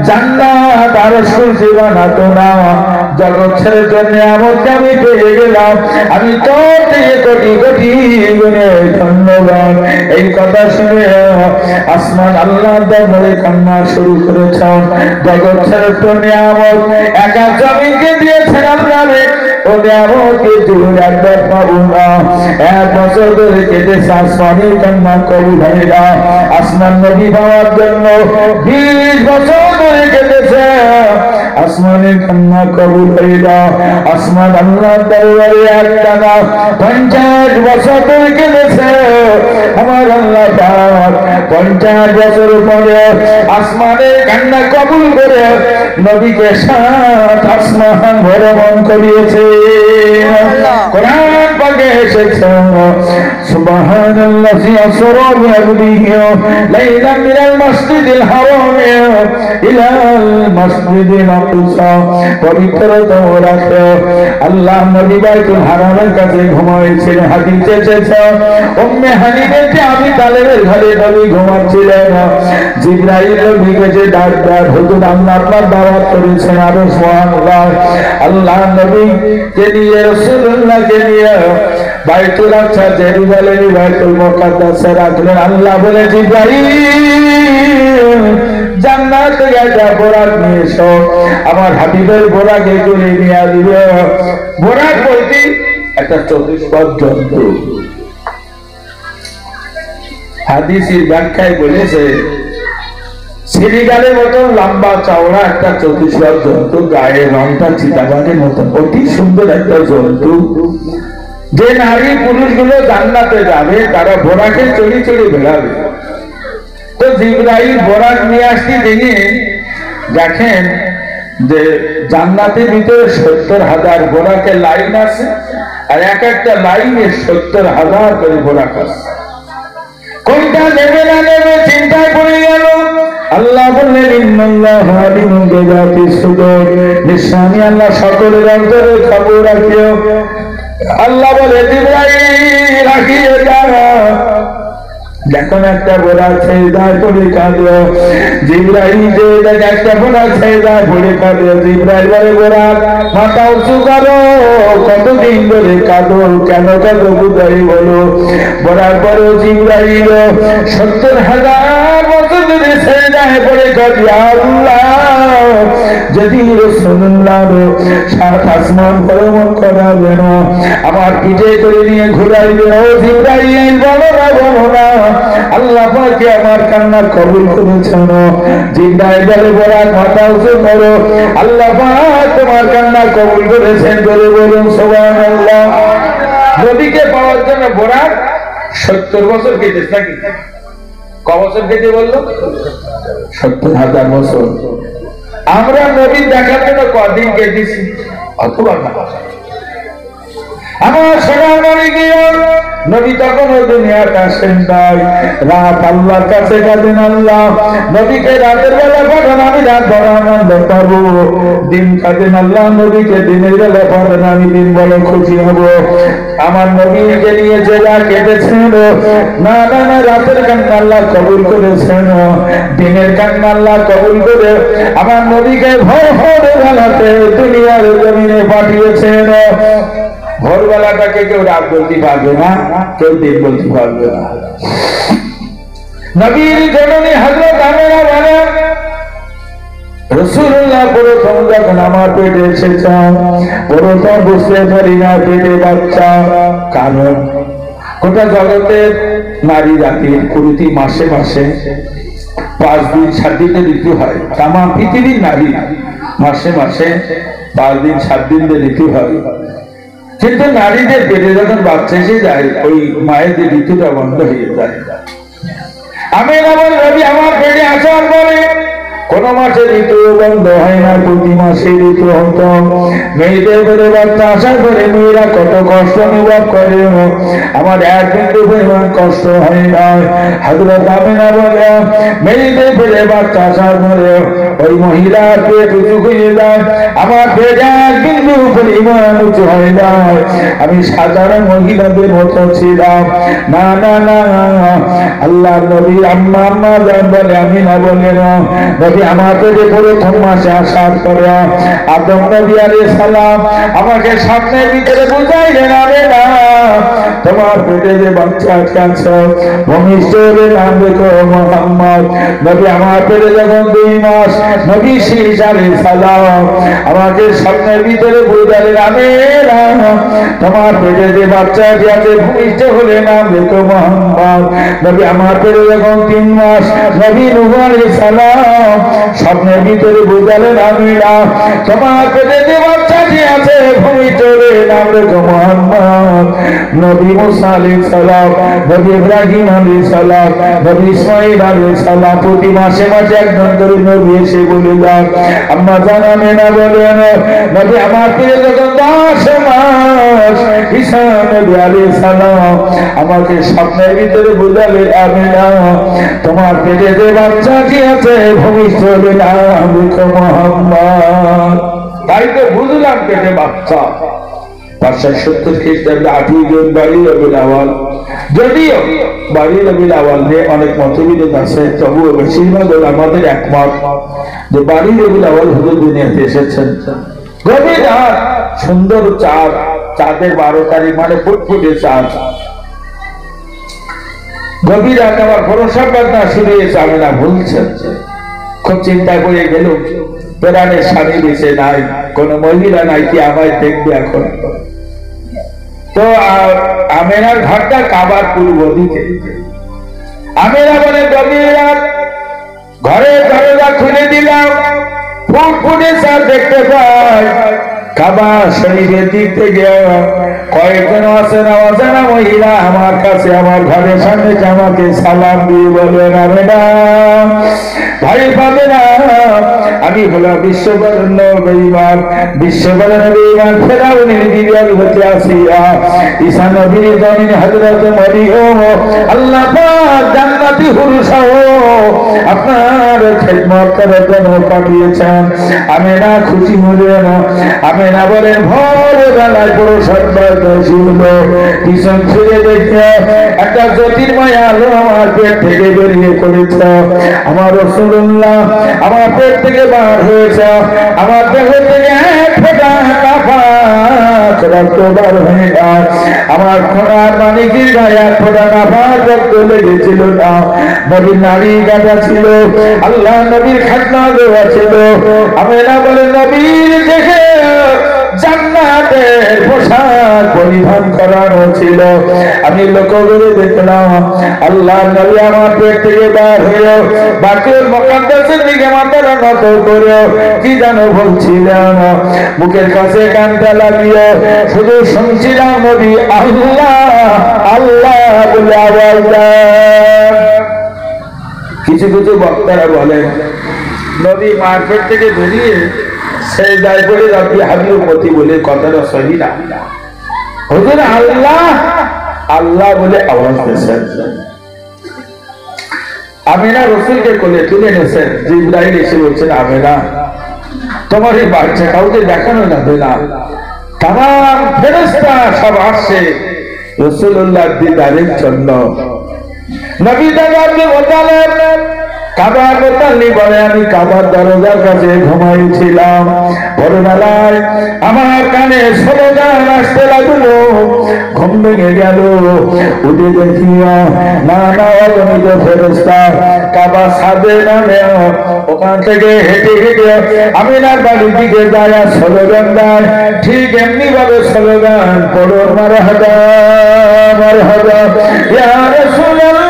জান্নাত আর সূর্য বানাতো না। জগৎ ছেড়ে জন্য আমাকে আমি পেয়ে গেলাম, আমি তো কোটি কোটি গুণে ধন্যবাদ। এই কথা শুনে আসমান আল্লাহ দরবারে কান্না শুরু করেছেন। জগৎ ছেড়ে তো নিয়ামত একা জমিকে দিয়েছেন আপনারে, ও নিয়ামতকে জুড়ে একবার পাবো না। 1 বছর ধরে কেটেছে আসমানের কান্না কবুল হয় না। আসমান নবী পাওয়ার জন্য 20 বছর ধরে কেটেছে, আসমানের কান্না কবুল হয় না। আসমান আল্লাহ দরবারে একটানা 50 বছর ধরে কেটেছে। আমার আল্লাহ পাক 50 বছর পরে আসমানের কান্না কবুল করে নবীকে 7 আসমান ভ্রমণ করিয়েছে। কোরআন পাকে এসেছে, সুবহানাল্লাযী আসরা বিআবদিহি লাইলাম মিনাল মাসজিদিল হারাম ইলাল মাসজিদিল আকসা। পবিত্রতম রাতে আল্লাহ নবী বাইতুল হারামের কাছে ঘুমাচ্ছিলেন। হাদিসে এসেছে, উম্মে হানি বিনতে আবি তালেবের ঘরে নবী ঘুমাচ্ছিলেন। জিবরাইল নবীকে যে ডাক দেয়, হুজুর আল্লাহ আপনার দাওয়াত করেছেন। আর সুবহানাল্লাহ, আল্লাহ নবীকে নিয়ে রাসূলুল্লাহকে নিয়ে বাইতুল আকসা জেরুজালেমে বাইতুল মুকাদ্দাসে রাখলেন। আল্লাহ বলে, জিবরাইল জান্নাত থেকে একটা বোরাক নিয়ে এসো, আমার হাবিবের বোরাকে করে নিয়ে দিবে। বোরাক বলতে একটা চতুষ্পদ জন্তু। হাদিসের ব্যাখ্যায় বলেছে, শ্রীগালের মতন লম্বা চওড়া একটা চতুষ্পদ জন্তু, গায়ের রংটা চিতাবাঘের মতন, অতি সুন্দর একটা জন্তু। যে নারী পুরুষগুলো জান্নাতে যাবে তারা বোরাকে চড়ি চড়ি বেড়াবে। তো জিবরাইল বোরাক নিয়ে আসতে দেখে দেখেন যে জান্নাতের ভিতরে 70,000 বোরাকের লাইন আছে, আর এক একটা লাইনে 70,000 করে বোরাক আছে। কোনটা নেবে না নেবে চিন্তায় পড়ে গেল। আল্লাহ বললেন, ইন্নাল্লাহু আলিমুন বিযাতিস সুদূর, নিশ্চয়ই আল্লাহ সকলের অন্তরে খবর রাখে। আল্লাহ বলে, জিবরাইল রাখিয়ে যাও। যখন একটা বোরা ছেদায় পড়ে কাঁদো, জিবরাইল যে একটা বোরা ছেদায় পড়ে কাঁদো, জিবরাইল বলে, বোরা মাথা উঁচু করো, কতদিন ধরে কাঁদো, কেন কাঁদো বুঝাই বলো। বোরার পরেও জিবরাইল 70,000 বছর ধরে ছেদায় পড়ে কাঁদি, আল্লাহ যদি রাসূলুল্লাহর 7 আসমান ভ্রমণ করাবে না, আমার পিঠে করে নিয়ে ঘুরাইবে। ও জিবরাইল বলো না, বলো না, আল্লাহ পাকে আমার কান্না কবুল করেছেন। জিবরাইল বলে, বোরাক মাথা উঁচু করো, আল্লাহ পাক তোমার কান্না কবুল করেছেন। বলে বলুন সুবহানাল্লাহ। নবীকে পাওয়ার জন্য বোরাক 70 বছর কেটেছে নাকি? ক বছর কেটে বললো? 70,000 বছর। আমরা নবী দেখার জন্য কদিন কেটেছি? অথবা আমার সোনার মনে গিয়ে নবী তখন ওই দুনিয়াতে আসেন নাই। রাত আল্লাহর কাছে কাঁদেন, আল্লাহ নবীকে রাতের বেলা পাঠান, আমি রাত বড় আনন্দ পাবো। দিন কাঁদেন, আল্লাহ নবীকে দিনের বেলা পাঠান, আমি দিন বড় খুশি হব। আমার নবীকে নিয়ে যে যা কেটেছেন, না না না, রাতের কান্না আল্লাহ কবুল করেছেন, দিনের কান্না আল্লাহ কবুল করে আমার নবীকে ভোর ভোর বেলাতে দুনিয়ার জমিনে পাঠিয়েছেন। ভোরবেলাটাকে কেউ রাত বলতে পারবে না, কেউ দিন বলতে পারবে না। নবীর জননী হযরত আমেনা বলেন, রাসূলুল্লাহ প্রথম যখন আমার পেটে এসেছ প্রথম বুঝতে পারি না পেটে বাচ্চা, কারণ গোটা জগতের নারী জাতির প্রতি মাসে মাসে 5 দিন 7 দিনে ঋতু হয়। তামা পৃথিবীর নারী মাসে মাসে 5 দিন 7 দিনে ঋতু হয়, কিন্তু নারীদের পেটে যখন বাচ্চা এসে যায় ওই মায়েদের ঋতুটা বন্ধ হয়ে যায়। আমি আমার পেটে আসার পরে কোন মাসে ঋতু বন্ধ হয় না, প্রতি মাসে ঋতু হতো। মেয়েদের পেটে বাচ্চা আসার পরে মেয়েরা কত কষ্ট অনুভব করে, আমার এক বিন্দু পরিমাণ কষ্ট হয় না। হযরত আমিনা বলে মেয়েদের পেটে বাচ্চা আসার পরে ওই মহিলার পেট উঁচু হয়ে যায়, আমার পেট এক বিন্দু পরিমাণ উঁচু হয় না। আমি সাধারণ মহিলাদের মতো ছিলাম না। না না আল্লাহ নবী আম্মা আম্মা বলে আমিনা বলে না, আমাকে যে প্রথম মাসে আসার পরে আদম নবী আলাইহিস সালাম আমাকে স্বপ্নের ভিতরে বুঝাইলেন, আরে না তোমার পেটে যে বাচ্চা আছে ভূমিষ্ঠের নাম রেখো মুহাম্মদ। নবী আমার পেটে যখন 2 মাস নবী ঈসা আলাইহিস সালাম আমাকে স্বপ্নের ভিতরে বুঝাইলেন, আরে না তোমার পেটে যে বাচ্চা আছে ভূমিষ্ঠ হলে নাম রেখো মুহাম্মদ। নবী আমার পেটে যখন 3 মাস নবী নূহ আলাইহিস সালাম স্বপ্নের ভিতরে বুঝালেন, আমিনা তোমার পেটে যে বাচ্চাটি আছে ভূমিষ্ঠ হলে নাম রেখো মুহাম্মদ। নবী মুসা আলাইহিস সালাম, নবী ইব্রাহিম আলাইহিস সালাম, নবী ইসমাঈল আলাইহিস সালাম প্রতি মাসে মাসে একজন করে নবী এসে বলে যান। আম্মা জান আমিনা বলেন নবী আমার পেটে যখন 10 মাস ঈসা নবী আলাইহিস সালাম আমাকে স্বপ্নের ভিতরে বুঝালেন, আমিনা তোমার পেটে যে বাচ্চাটি আছে ভূমিষ্ঠ হলে নাম রেখো মুহাম্মদ। তাই তো বুঝলাম পেটে বাচ্চা। 570 খ্রিস্টাব্দে 8ই জুন বাড়ি রবিউল আউয়াল, যদিও বাড়ি রবিউল আউয়াল নিয়ে অনেক মতবিরোধ আছে, তবুও বেশিরভাগ আমাদের একমত যে বাড়ি রবিউল আউয়াল হুজুর দুনিয়াতে এসেছেন। গভীর রাত, সুন্দর চাঁদ, চাঁদের 12 তারিখ মানে ফুটফুটে চাঁদ। গভীর রাত আমার ভরসা প্রার্থনা শুরু হয়েছে, আমি না ভুলছেন। খুব চিন্তা করে গেল প্রাণের স্বামী বেঁচে নাই, কোন মহিলা নাই কি আমায় দেখবে এখন। তো আমেনার ঘরটা কাবার পূর্ব দিকে। আমেনা বলে গভীর রাত, ঘরের দরজা খুলে দিলাম, ফুটফুটে চাঁদ দেখতে পাই। কাবা শরীফের দিক থেকে কয়েকজন আছেন অজানা মহিলা আমার কাছে আমার ঘরের সামনে আমাকে সালাম দিয়ে বলেন, আমেনা ভাই পাবে না আমি হলাম বিশ্ববরণ্য বেঈমান, বিশ্ববরণ্য বেঈমান ফেরাউনের বিবিয়ার হতে আসিয়া ঈসা নবীর জমিন হযরত মরিয়ম আল্লাহ পাক জান্নাতি হুর সহ আপনার খেদমত করার জন্য পাঠিয়েছেন। আমেনা খুশি হলেন। আমেনা বলেন ভোরবেলায় পুরো সন্ধ্যায় শুনল, পিছন ফিরে দেখে একটা জ্যোতির্ময় আলো আমার পেট থেকে বেরিয়ে পড়েছে। আমার রাসূলুল্লাহ আমার পেট থেকে বার হয়েছে, আমার দেহ থেকে এক ফোঁটা নাফাক রক্ত বার হয়ে যায়। আমার খোঁড়ার মানিকের গায়ে এক ফোঁটা নাফাক রক্ত লেগেছিল না। নবীর নারী গাঁথা ছিল, আল্লাহ নবীর খাজনা দেওয়া ছিল। আমেনা বলে নবীর দেখে জান্নাতের পোশাক পরিধান করানো ছিল। আমি লক্ষ্য করে দেখলাম আল্লাহ নবী আমার পেট থেকে বার হয়ে বাইতুল মুকাদ্দাসের দিকে মাথাটা নত করে কি যেন বলছিলেন। মুখের কাছে কানটা লাগিয়ে শুধু শুনছিলাম নবী আল্লাহ আল্লাহ বলে আওয়াজ দেন। কিছু কিছু বক্তারা বলেন নবী মার পেট থেকে বেরিয়ে সেই দায় করে রব্বি হাবিব মতি বলে কথাটা সহি না। হুজুর আল্লাহ আল্লাহ বলে আওয়াজ দিয়েছেন। আমেনা রাসূলকে কোলে তুলে নিয়েছেন। জিবরাইল এসে বলছেন, আমেনা তোমার এই বাচ্চা কাউকে দেখানো যাবে না, তামাম ফেরেশতা সব আসছে রাসূলুল্লাহর দিদারের জন্য। নবী দাদা বললেন কাবার মোতাল্লি বলে আমি কাবার দরজার কাছে ঘুমাইছিলাম, ভোরবেলায় আমার কানে স্লোগান আসতে লাগলো, ঘুম ভেঙে গেল, উঠে দেখি না অগণিত ফেরেশতা কাবার ছাদে নামে ওখান থেকে হেঁটে হেঁটে আমিনার বাড়ির দিকে যায় স্লোগান দেয়। ঠিক এমনি ভাবে স্লোগান পড়ো, মারহাবা মারহাবা ইয়া রাসূলুল্লাহ,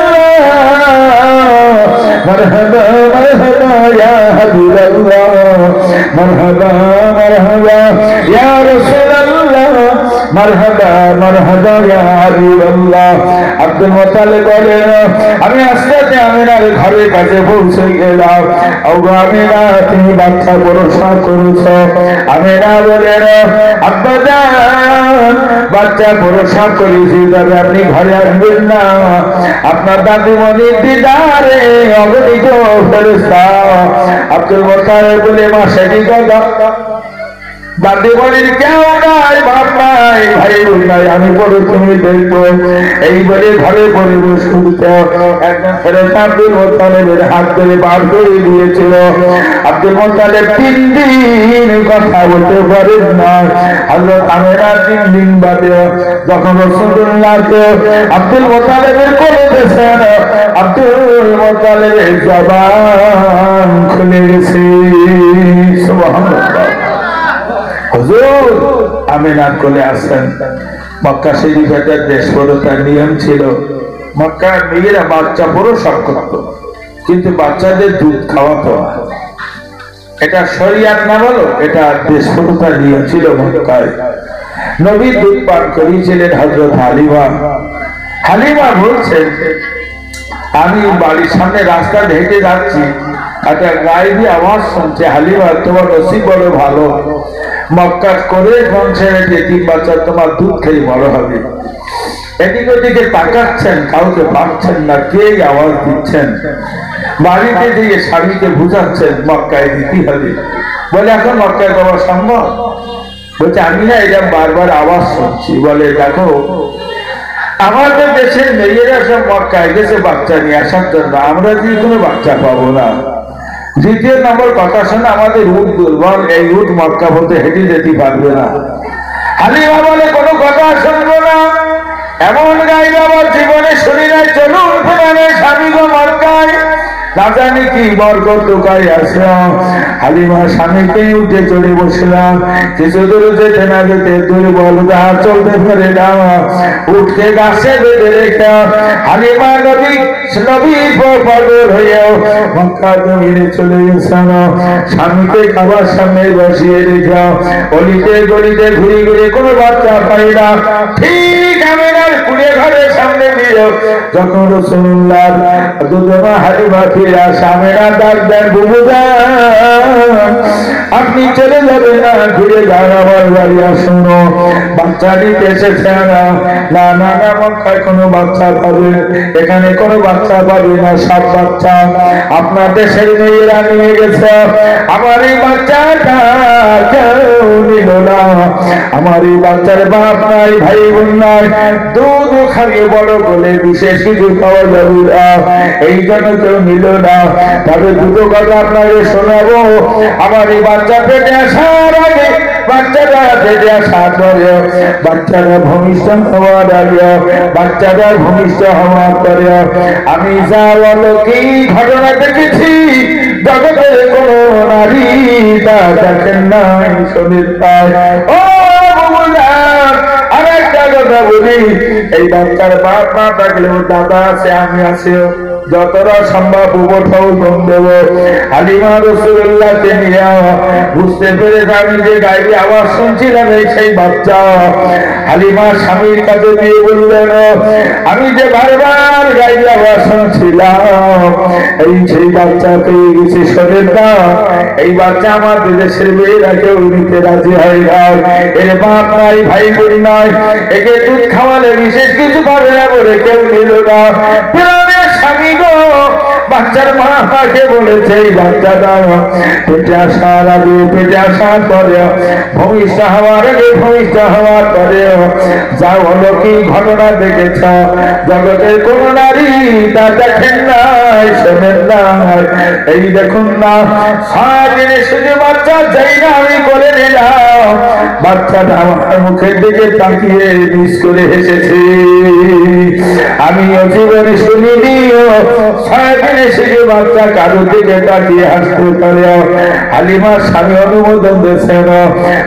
মারহাবা মারহাবা ইয়া হাবিবাল্লাহ, মারহাবা মারহাবা ইয়া রাসূলুল্লাহ, মারহাবা মারহাবা ইয়া হাবিবাল্লাহ। আব্দুল মুত্তালিব বলেন আমি আস্তে আস্তে আমিনার ঘরের কাছে পৌঁছে গেলাম। ওগো আমিনা, তুমি বাচ্চা প্রসব করেছো। আমিনা বলেন আব্বা জান, বাচ্চা প্রসব করেছি, তবে আপনি ঘরে আসবেন না, আপনার দাদিমণির দিদারে অগণিত ফেরেশতা। আব্দুল মুত্তালিব বলে মা সেটি কথা, দাদিমণির কেউ নাই, বাপ নাই, ভাই বোন নাই, আমি পরে তুমি দেখবো। এই বলে ঘরে পরিবেশ করতে একজন ফেরেশতা আব্দুল মুত্তালিবের হাত ধরে বার করে দিয়েছিল। আব্দুল মুত্তালিব 3 দিন কথা বলতে পারেন না। হযরত আমিনা 3 দিন বাদে যখন রাসূলুল্লাহকে আব্দুল মুত্তালিবের কোলে দিয়েছেন, আব্দুল মুত্তালিবের জবান খুলে গেছে। সুবহানাল্লাহ। হুজুর আমিনার কোলে আসেন। মক্কা শরীফের দেশপরতার নিয়ম ছিল, মক্কার মেয়েরা বাচ্চা প্রসব করত, কিন্তু বাচ্চাদের দুধ খাওয়াতো না। এটা শরিয়াত না বলো, এটা দেশপরতার নিয়ম ছিল মক্কায়। নবী দুধ পান করিয়েছিলেন হযরত হালিমা। হালিমা বলছেন আমি বাড়ির সামনে রাস্তা হেঁটে যাচ্ছি, একটা গায়েবী আওয়াজ শুনছে, হালিমা তোমার নসিব বড় ভালো, মক্কা করে বংশের এতিম বাচ্চা তোমার দুধ খেয়ে বড় হবে। এদিকে ওদিকে তাকাচ্ছেন, কাউকে পাচ্ছেন না, কে আওয়াজ দিচ্ছেন। বাড়িতে দিয়ে স্বামীকে বুঝাচ্ছেন মক্কায় দিতে হবে। বলে এখন মক্কায় যাওয়া সম্ভব? বলছে আমি না এটা বারবার আওয়াজ শুনছি। বলে দেখো আমাদের দেশের মেয়েরা সব মক্কায় গেছে বাচ্চা নিয়ে আসার জন্য, আমরা যে কোনো বাচ্চা পাবো না। দ্বিতীয় নম্বর কথা শুনে আমাদের উট দুর্বল, এই উট মক্কা বলতে হেঁটে যেতে পারবে না। হালিমা বলে কোনো কথা শুনবো না, এমন গাইবে আমার জীবনে শুনি নাই, চলুন ফেরানে স্বামী গো মক্কায়, না জানি কি বরকত লুকায় আছে। হালিমা স্বামীকে উঠে চড়ে বসলাম, কিছু দূর যেতে না যেতে দুর্বল গা চলতে পারে না, উঠকে গাছে বেঁধে রেখে হালিমা নবীর পাগল হয়েও মক্কা জমিনে চলে গেছেন। স্বামীকে খাবার সামনে বসিয়ে রেখে অলিতে গলিতে ঘুরে ঘুরে কোনো বাচ্চা পাই না। ঠিক আমিনার কুড়ে ঘরের সামনে দিয়ে যখন রাসূলুল্লাহ দুজনা হালিমা ফিরে আসে, আমিনা ডাক দেন বুবু যান, আপনি চলে যাবেন না, ঘুরে যান আমার বাড়ি আসুন, বাচ্চা নিতে এসেছেন। না না না, মক্কায় কোনো বাচ্চা পাবে, এখানে কোনো বাচ্চা পাবে না, সব বাচ্চা আপনার দেশের মেয়েরা নিয়ে গেছে। আমার এই বাচ্চাটা কেউ নিল না, আমার এই বাচ্চার বাপ নাই, ভাই বোন নাই, দুধ খাইয়ে বড় বলে বিশেষ কিছু পাওয়া যাবে না, এই জন্য কেউ নিল না। তবে দুটো কথা আপনাকে শোনাবো, আমার এই বাচ্চা পেটে আসার আগে, বাচ্চারা পেটে আসার পরে, বাচ্চারা ভূমিষ্ঠ হওয়ার আগে, বাচ্চারা ভূমিষ্ঠ হওয়ার পরে আমি যা অলৌকিক ঘটনা দেখেছি, জগতের কোন নারী তা দেখেন নাই, শোনেন নাই। ও আর একটা কথা বলি, এই বাচ্চার বাপ মা থাকলেও দাদা আছে, আমি আছে, যতটা সম্ভব উপঠাও দম দেব। হালিমা রাসূলুল্লাহকে নিয়ে বুঝতে পেরে আমি যে গাইবি আওয়াজ শুনছিলাম এই সেই বাচ্চা। হালিমা স্বামীর কাছে দিয়ে বললেন আমি যে বারবার গাইবি আওয়াজ শুনছিলাম এই সেই বাচ্চা পেয়ে গেছি। শোনেন না, এই বাচ্চা আমার দেশের মেয়েরা কেউ নিতে রাজি হয় না, এর বাপ নাই, ভাই বোন নাই, একে দুধ খাওয়ালে বিশেষ কিছু পাবে না বলে কেউ নিল না। স্বামী গো বাচ্চার মা মাকে বলেছে এই বাচ্চা দাও, পেটে আসার আগে পেটে আসার পরে ভূমিষ্ঠ হওয়ার আগে ভূমিষ্ঠ হওয়ার পরে যা অলৌকিক ঘটনা দেখেছ জগতের কোন নারী তা দেখেন নাই শোনেন নাই। এই দেখুন না সারাদিনে শুধু বাচ্চা যাই না আমি করে নিলাম, বাচ্চাটা আমার মুখের দিকে তাকিয়ে মিস করে হেসেছে। আমি জীবনে শুনিনি সারাদিনে শুধু বাচ্চা কারো দিকে তাকিয়ে হাসতে পারে। হালিমার স্বামী অনুমোদন দিয়েছেন,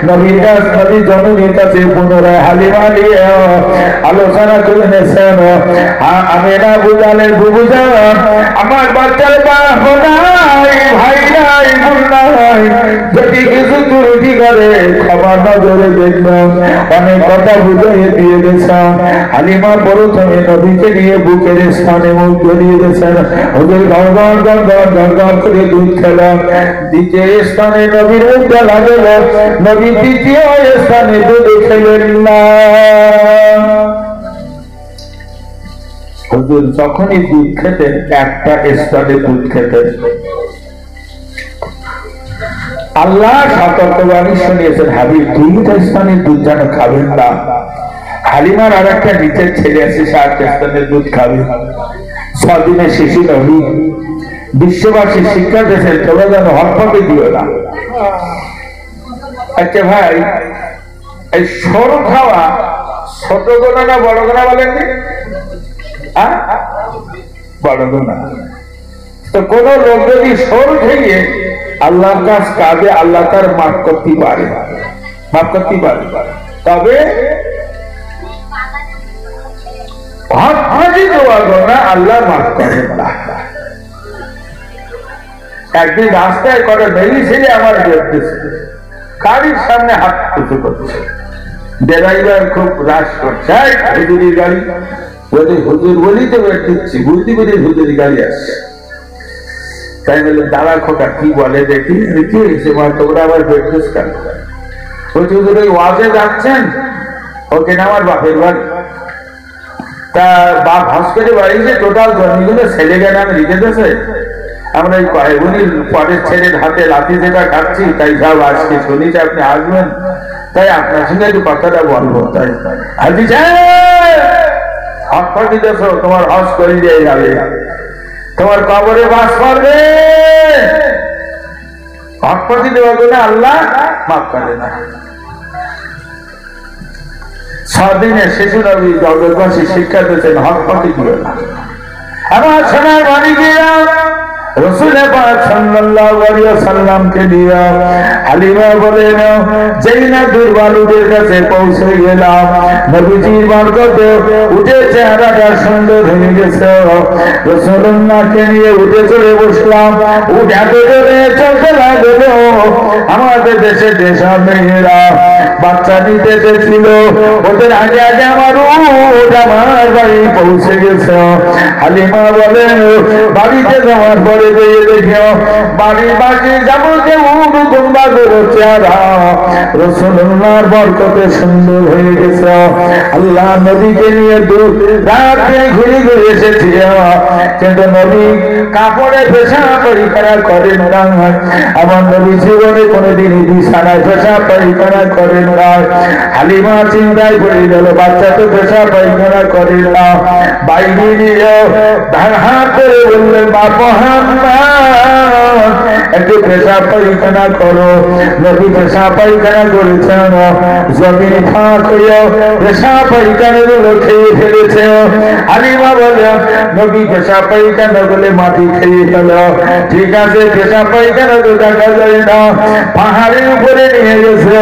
নবীর কাছ নবী জননীর কাছে পুনরায় হালিমা নিয়ে আলোচনা করে নিয়েছেন। আমি না বুঝালেন বুঝা আমার বাচ্চার বাপ নাই, ভাই নাই, বোন নাই, যদি কিছু ত্রুটি করে ক্ষমা নজরে দেখবেন। অনেক কথা বুঝিয়ে দিয়ে গেছেন। হালিমা প্রথমে নবীকে নিয়ে বুকের স্থানে মুখ জড়িয়ে গেছেন, ওদের গড়গড় গড়গড় গড়গড় করে দুধ খেলাম। দ্বিতীয় স্থানে নবীর মুখটা লাগল, নবী তৃতীয় স্থানে দুধ খেলেন না। হুজুর যখনই দুধ খেতেন একটা স্থানে দুধ খেতেন। আল্লাহ সতর্কবাণী শুনিয়েছেন, হাবিব দুইটা স্থানে দুধ যেন খাবেন না। হালিমার আর একটা নিচের ছেলে আছে, 7 স্থানের দুধ খাবে। 6 দিনে শিশু নবী বিশ্ববাসী শিক্ষা দিয়েছেন, তোমরা যেন হটপটে দিও না। আচ্ছা ভাই, এই সরু খাওয়া ছোট গোনা না বড় গোনা বলেন? বড় গোনা। তো কোন লোক যদি সরু খেয়ে আল্লাহর কাছ কাঁদে, আল্লাহ তার মাফ করতে পারে, মাফ করতে পারে। তবে হাজি দেওয়া গোনা আল্লাহ মাফ করেন না। একদিন রাস্তায় করে মেলি ছেলে আমার দেখতেছে, গাড়ির সামনে হাত উঁচু করছে, ড্রাইভার খুব রাশ করছে, হুজুরির গাড়ি বলে হুজুর বলি তো বের দিচ্ছি, বুঝতে পেরে হুজুরি গাড়ি আসছে। তাই বলে দাঁড়া খোটা কি বলে দেখি, কি হয়েছে মা তোমরা আবার বেরতেছ কেন? বলছি হুজুর ওই ওয়াজে যাচ্ছেন, ওকে না আমার বাপের বাড়ি, তা বাপ হসপিটালে বাড়িছে, টোটাল জমিগুলো ছেলেকে নামে লিখে দিয়েছে। আমরা এই কয়েকগুলির পরের ছেলের হাতে লাঠি যেটা খাচ্ছি, তাই সব আজকে শুনিছি আপনি আসবেন, তাই আপনার সঙ্গে একটু কথাটা বলবো। তাই হাজি হক দিতেছ, তোমার হস করে দিয়ে যাবে, তোমার কবরে বাস করবে। হক দিতে পারবে না, আল্লাহ মাফ করে না। 6 দিনে শিশু নবী জগৎবাসী শিক্ষা দিয়েছেন, হক পথে দিও না। আমার সোনার মানিকেরা রাসূল পাক সাল্লাল্লাহু আলাইহি ওয়াসাল্লামকে দিয়া হালিমা বলেন, যেই না দুর্বলদের কাছে পৌঁছে গেলাম, নবীজির বরকতে উঠে চেহারাটা সুন্দর হয়ে গেছে। রাসূলুল্লাহকে নিয়ে উঠে চলে বসলাম, উঠে চলে চলতে লাগলো। আমাদের দেশে যেসব মেয়েরা বাচ্চা নিতে চেয়েছিল, ওদের আগে আগে আমার বাড়ি পৌঁছে গেছে। হালিমা বলেন, বাড়িতে যাওয়ার পরে বাড়ির বাকি যাবতীয় দুম্বা করে চেহারা রাসূলুল্লাহর বরকতে সুন্দর হয়ে গেছে। আল্লাহ নবীকে নিয়ে রাতে ঘুরে ঘুরে এসেছি, কিন্তু নবী কাপড়ে পেশাব পরিষ্কার করেন না। আমার নবী জীবনে কোনোদিন বিছানায় পেশাব পরিষ্কার করেন না। হালিমা চিন্তায় পড়ে গেল, বাচ্চা তো পেশাব পরিষ্কার করেন না। বাইরে নিয়ে হাত করে বললেন, বাবা একটু পেশাব পায়খানা করো। নবী পেশাব পায়খানা করেছেন, জমিন ফাঁক হয়ে পেশাব পায়খানা গুলো খেয়ে ফেলেছে। হালিমা বলে, নবী পেশাব পায়খানা বলে মাটি খেয়ে ফেল। ঠিক আছে, পেশাব পায়খানা তো দেখা যায় না, পাহাড়ের উপরে নিয়ে গেছে।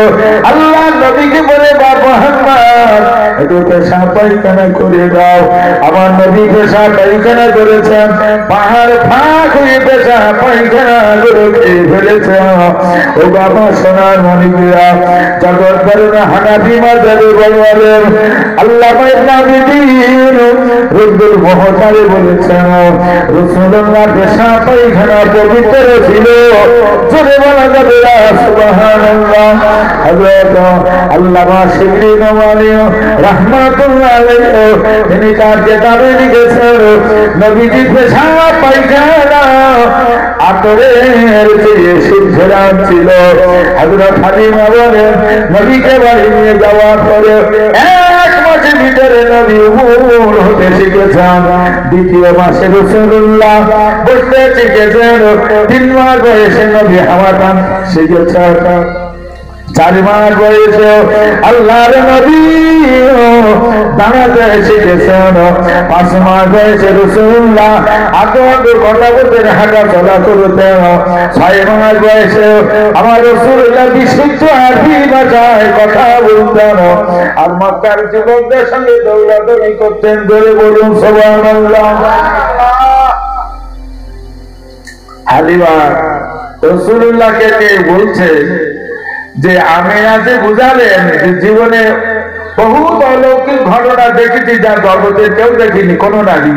আল্লাহ নবীকে বলে, বাবা একটু পেশাব পায়খানা করে দাও। আমার নবী পেশাব পায়খানা করেছেন, পাহাড় ফাঁক হয়ে পেশাব পায়খানা করে খেয়ে ফেলেছে। ও বাবা সোনার মানিকেরা, জগৎ বরুণ হানাফি মাযহাবে বলেন আল্লামা ইবনে আবিদিন রুহুল মুহতারে বলেছেন রাসূলুল্লাহ পেশাব পায়খানা পবিত্র ছিল জোরে বলা যাবে না সুবহানাল্লাহ। হযরত আল্লামা শিবলি নওয়ানি রাহমাতুল্লাহ আলাইহি তিনি তার কিতাবে লিখেছেন নবীজি পেশাব পায়খানা আতরের চেয়ে সুঘ্রাণ ছিল। হযরত হালিমা বলেন নবীকে বাড়ি নিয়ে যাওয়ার পরে 1 মাসের ভিতরে নবী উমর হতে শিখেছেন, 2য় মাসে রাসূলুল্লাহ বসতে শিখেছেন, 3 মাস বয়সে নবী হাওয়াতান শিখেছেন, 4 মাস বয়সে আল্লাহর নবী দাঁড়াতে শিখেছেন, 5 মাস বয়সে রাসূলুল্লাহ আদো কথা বলতে হাঁটা চলা করতেন, 6 মাস বয়সে আমার রাসূলুল্লাহ বিশুদ্ধ আরবি ভাষায় কথা বলতেন আর মক্কার যুবকদের সঙ্গে দৌড়াদৌড়ি করতেন। জোরে বলুন সুবহানাল্লাহ। হালিমা রাসূলুল্লাহকে বলছে যে আমিনা যে বুঝালেন যে জীবনে বহুত অলৌকিক ঘটনা দেখেছি যা জগতে কেউ দেখিনি কোন নারী,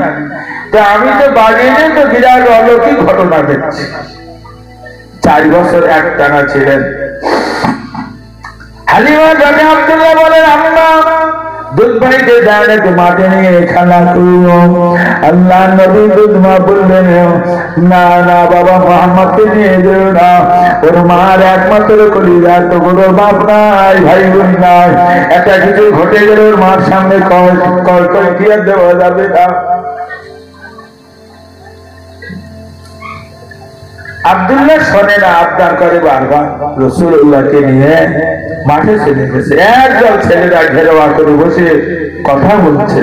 তো আমি তো বাড়িতে তো বিরাট অলৌকিক ঘটনা দেখছি। 4 বছর একটানা ছিলেন। হালিমা জানে আব্দুল্লাহ বলেন আম্মা দুধ বাড়িতে যান একটু মাঠে নিয়ে খেলা করো। আল্লাহ নবী দুধ মা বললেন না না বাবা মোহাম্মদকে নিয়ে যেও না, ওর মার একমাত্র কলিজা, তো কোনো বাপ নাই ভাই বোন নাই, একটা কিছু ঘটে গেলে ওর মার সামনে কয় দিয়ে দেওয়া যাবে না। আব্দুল্লাহ শোনে না, আবদার করে বারবার, রাসূলুল্লাহকে নিয়ে মাঠে চলে গেছে। একদল ছেলেরা ঘেরাওয়া করে বসে কথা বলছে।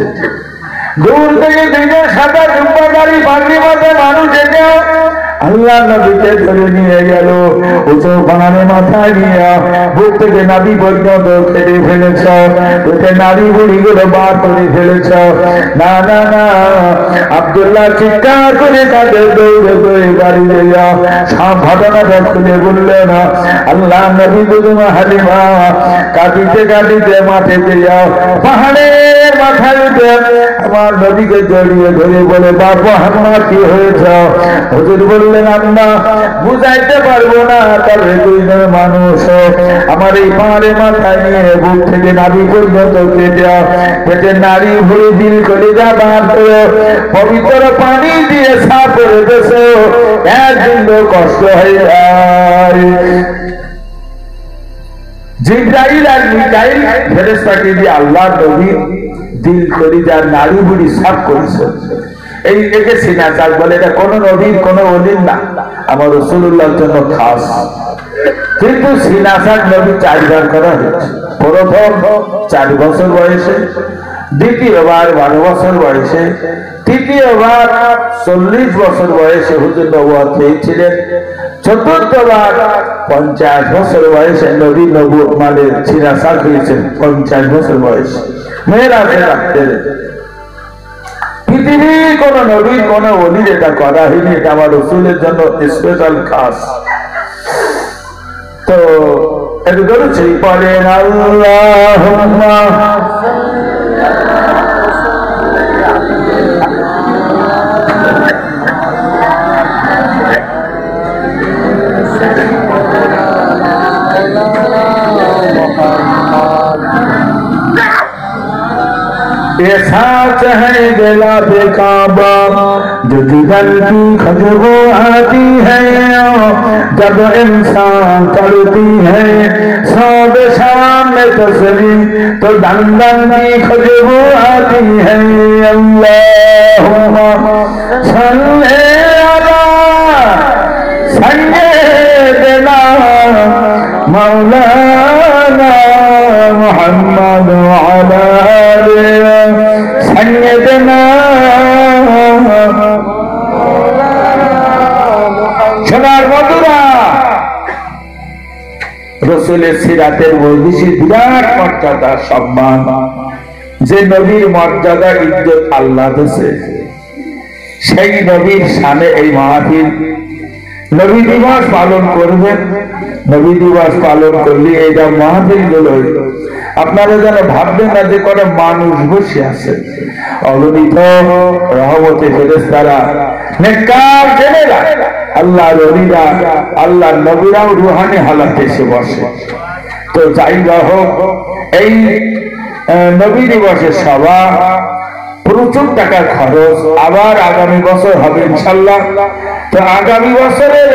দূর থেকে 2জন সাদা জুব্বাদারি পাগড়ি বাঁধা মানুষ এসে আল্লাহ নবীকে ধরে নিয়ে গেল, উঁচু বানানে মাথায় নিয়ে বুক থেকে নাভি পর্যন্ত কেটে ফেলেছ, ওতে নারী বুড়িগুলো বার করে ফেলেছ। না না না, আব্দুল্লাহ চিৎকার করে তাদের দৌড়ে দৌড়ে বাড়ি যাও। সব ঘটনাটা খুলে বললেন। আল্লাহ নবী দুদুমা হালিমা কাঁদিতে কাঁদিতে মাঠে যাও, পাহাড়ের মাথায় উঠে আমার নবীকে জড়িয়ে ধরে বলে বাবা আমার কি হয়েছ? হুজুর বললেন আম্মা বুঝাইতে পারবো না, তবে 2জন মানুষ আমার এই পাহাড়ে মাথায় নিয়ে বুক থেকে নাভি পর্যন্ত কেটে নারী ভুড়ি দিল করে যা বার করে পবিত্র পানি দিয়ে সাফ করে দেশে একদিন কষ্ট হয়ে যায়। জিবরাইল আর মিকাইল ফেরেশতাকে দিয়ে আল্লাহর নবী দিল কলিজার নারী বুড়ি সাফ করেছে। এই একে সিনা চাক বলে, এটা কোন নবীর কোন ওলির না, আমার রাসূলুল্লাহর জন্য খাস। কিন্তু সিনা চাক নবী 4 বার করা হয়েছে। প্রথম 4 বছর বয়সে, দ্বিতীয়বার 12 বছর বয়সে, তৃতীয়বার 40 বছর বয়সে হুজুর নবুয়ত পেয়েছিলেন, চতুর্থবার 50 বছর বয়সে নবী নবুয়ত মানে সিনা চাক হয়েছেন 50 বছর বয়সে। মেয়েরাজে রাখতে পৃথিবীর কোন নবীর কোন ওলির এটা করা হয়নি, এটা আমার রাসূলের জন্য স্পেশাল খাস। তো এটা ধরেছি পড়েন আল্লাহুম্মা ये साथ है दिला पे काबा जो जिगल की खुशबू आती है जब इंसान करती है सब शाम में तस्वीर तो दंदन की खुशबू आती है। अल्लाहुम्मा सल्ले अला सय्यिदिना मौलाना मुहम्मद व अला সোনার বন্ধুরা, রাসূলের সিরাতের মজলিসে বিরাট মর্যাদা সম্মান, যে নবীর মর্যাদা ইজ্জত আল্লাহ দিয়েছে সেই নবীর শানে এই মাহফিল, নবী দিবস পালন করবেন। নবী দিবস পালন করলে এটা মাহফিল গুলো আপনারা যেন ভাববেন না যে কোনো মানুষ বসে আছে, অগণিত রহমতে ফেরেশতারা, নেককার জেনেরা, আল্লাহর ওলিরা, আল্লাহর নবীরাও রুহানি হালাতে এসে বসে। তো যাই হোক, এই নবী দিবসের সভা প্রচুর টাকা খরচ, আবার আগামী বছর হবে ইনশাল্লাহ। তো আগামী বছরের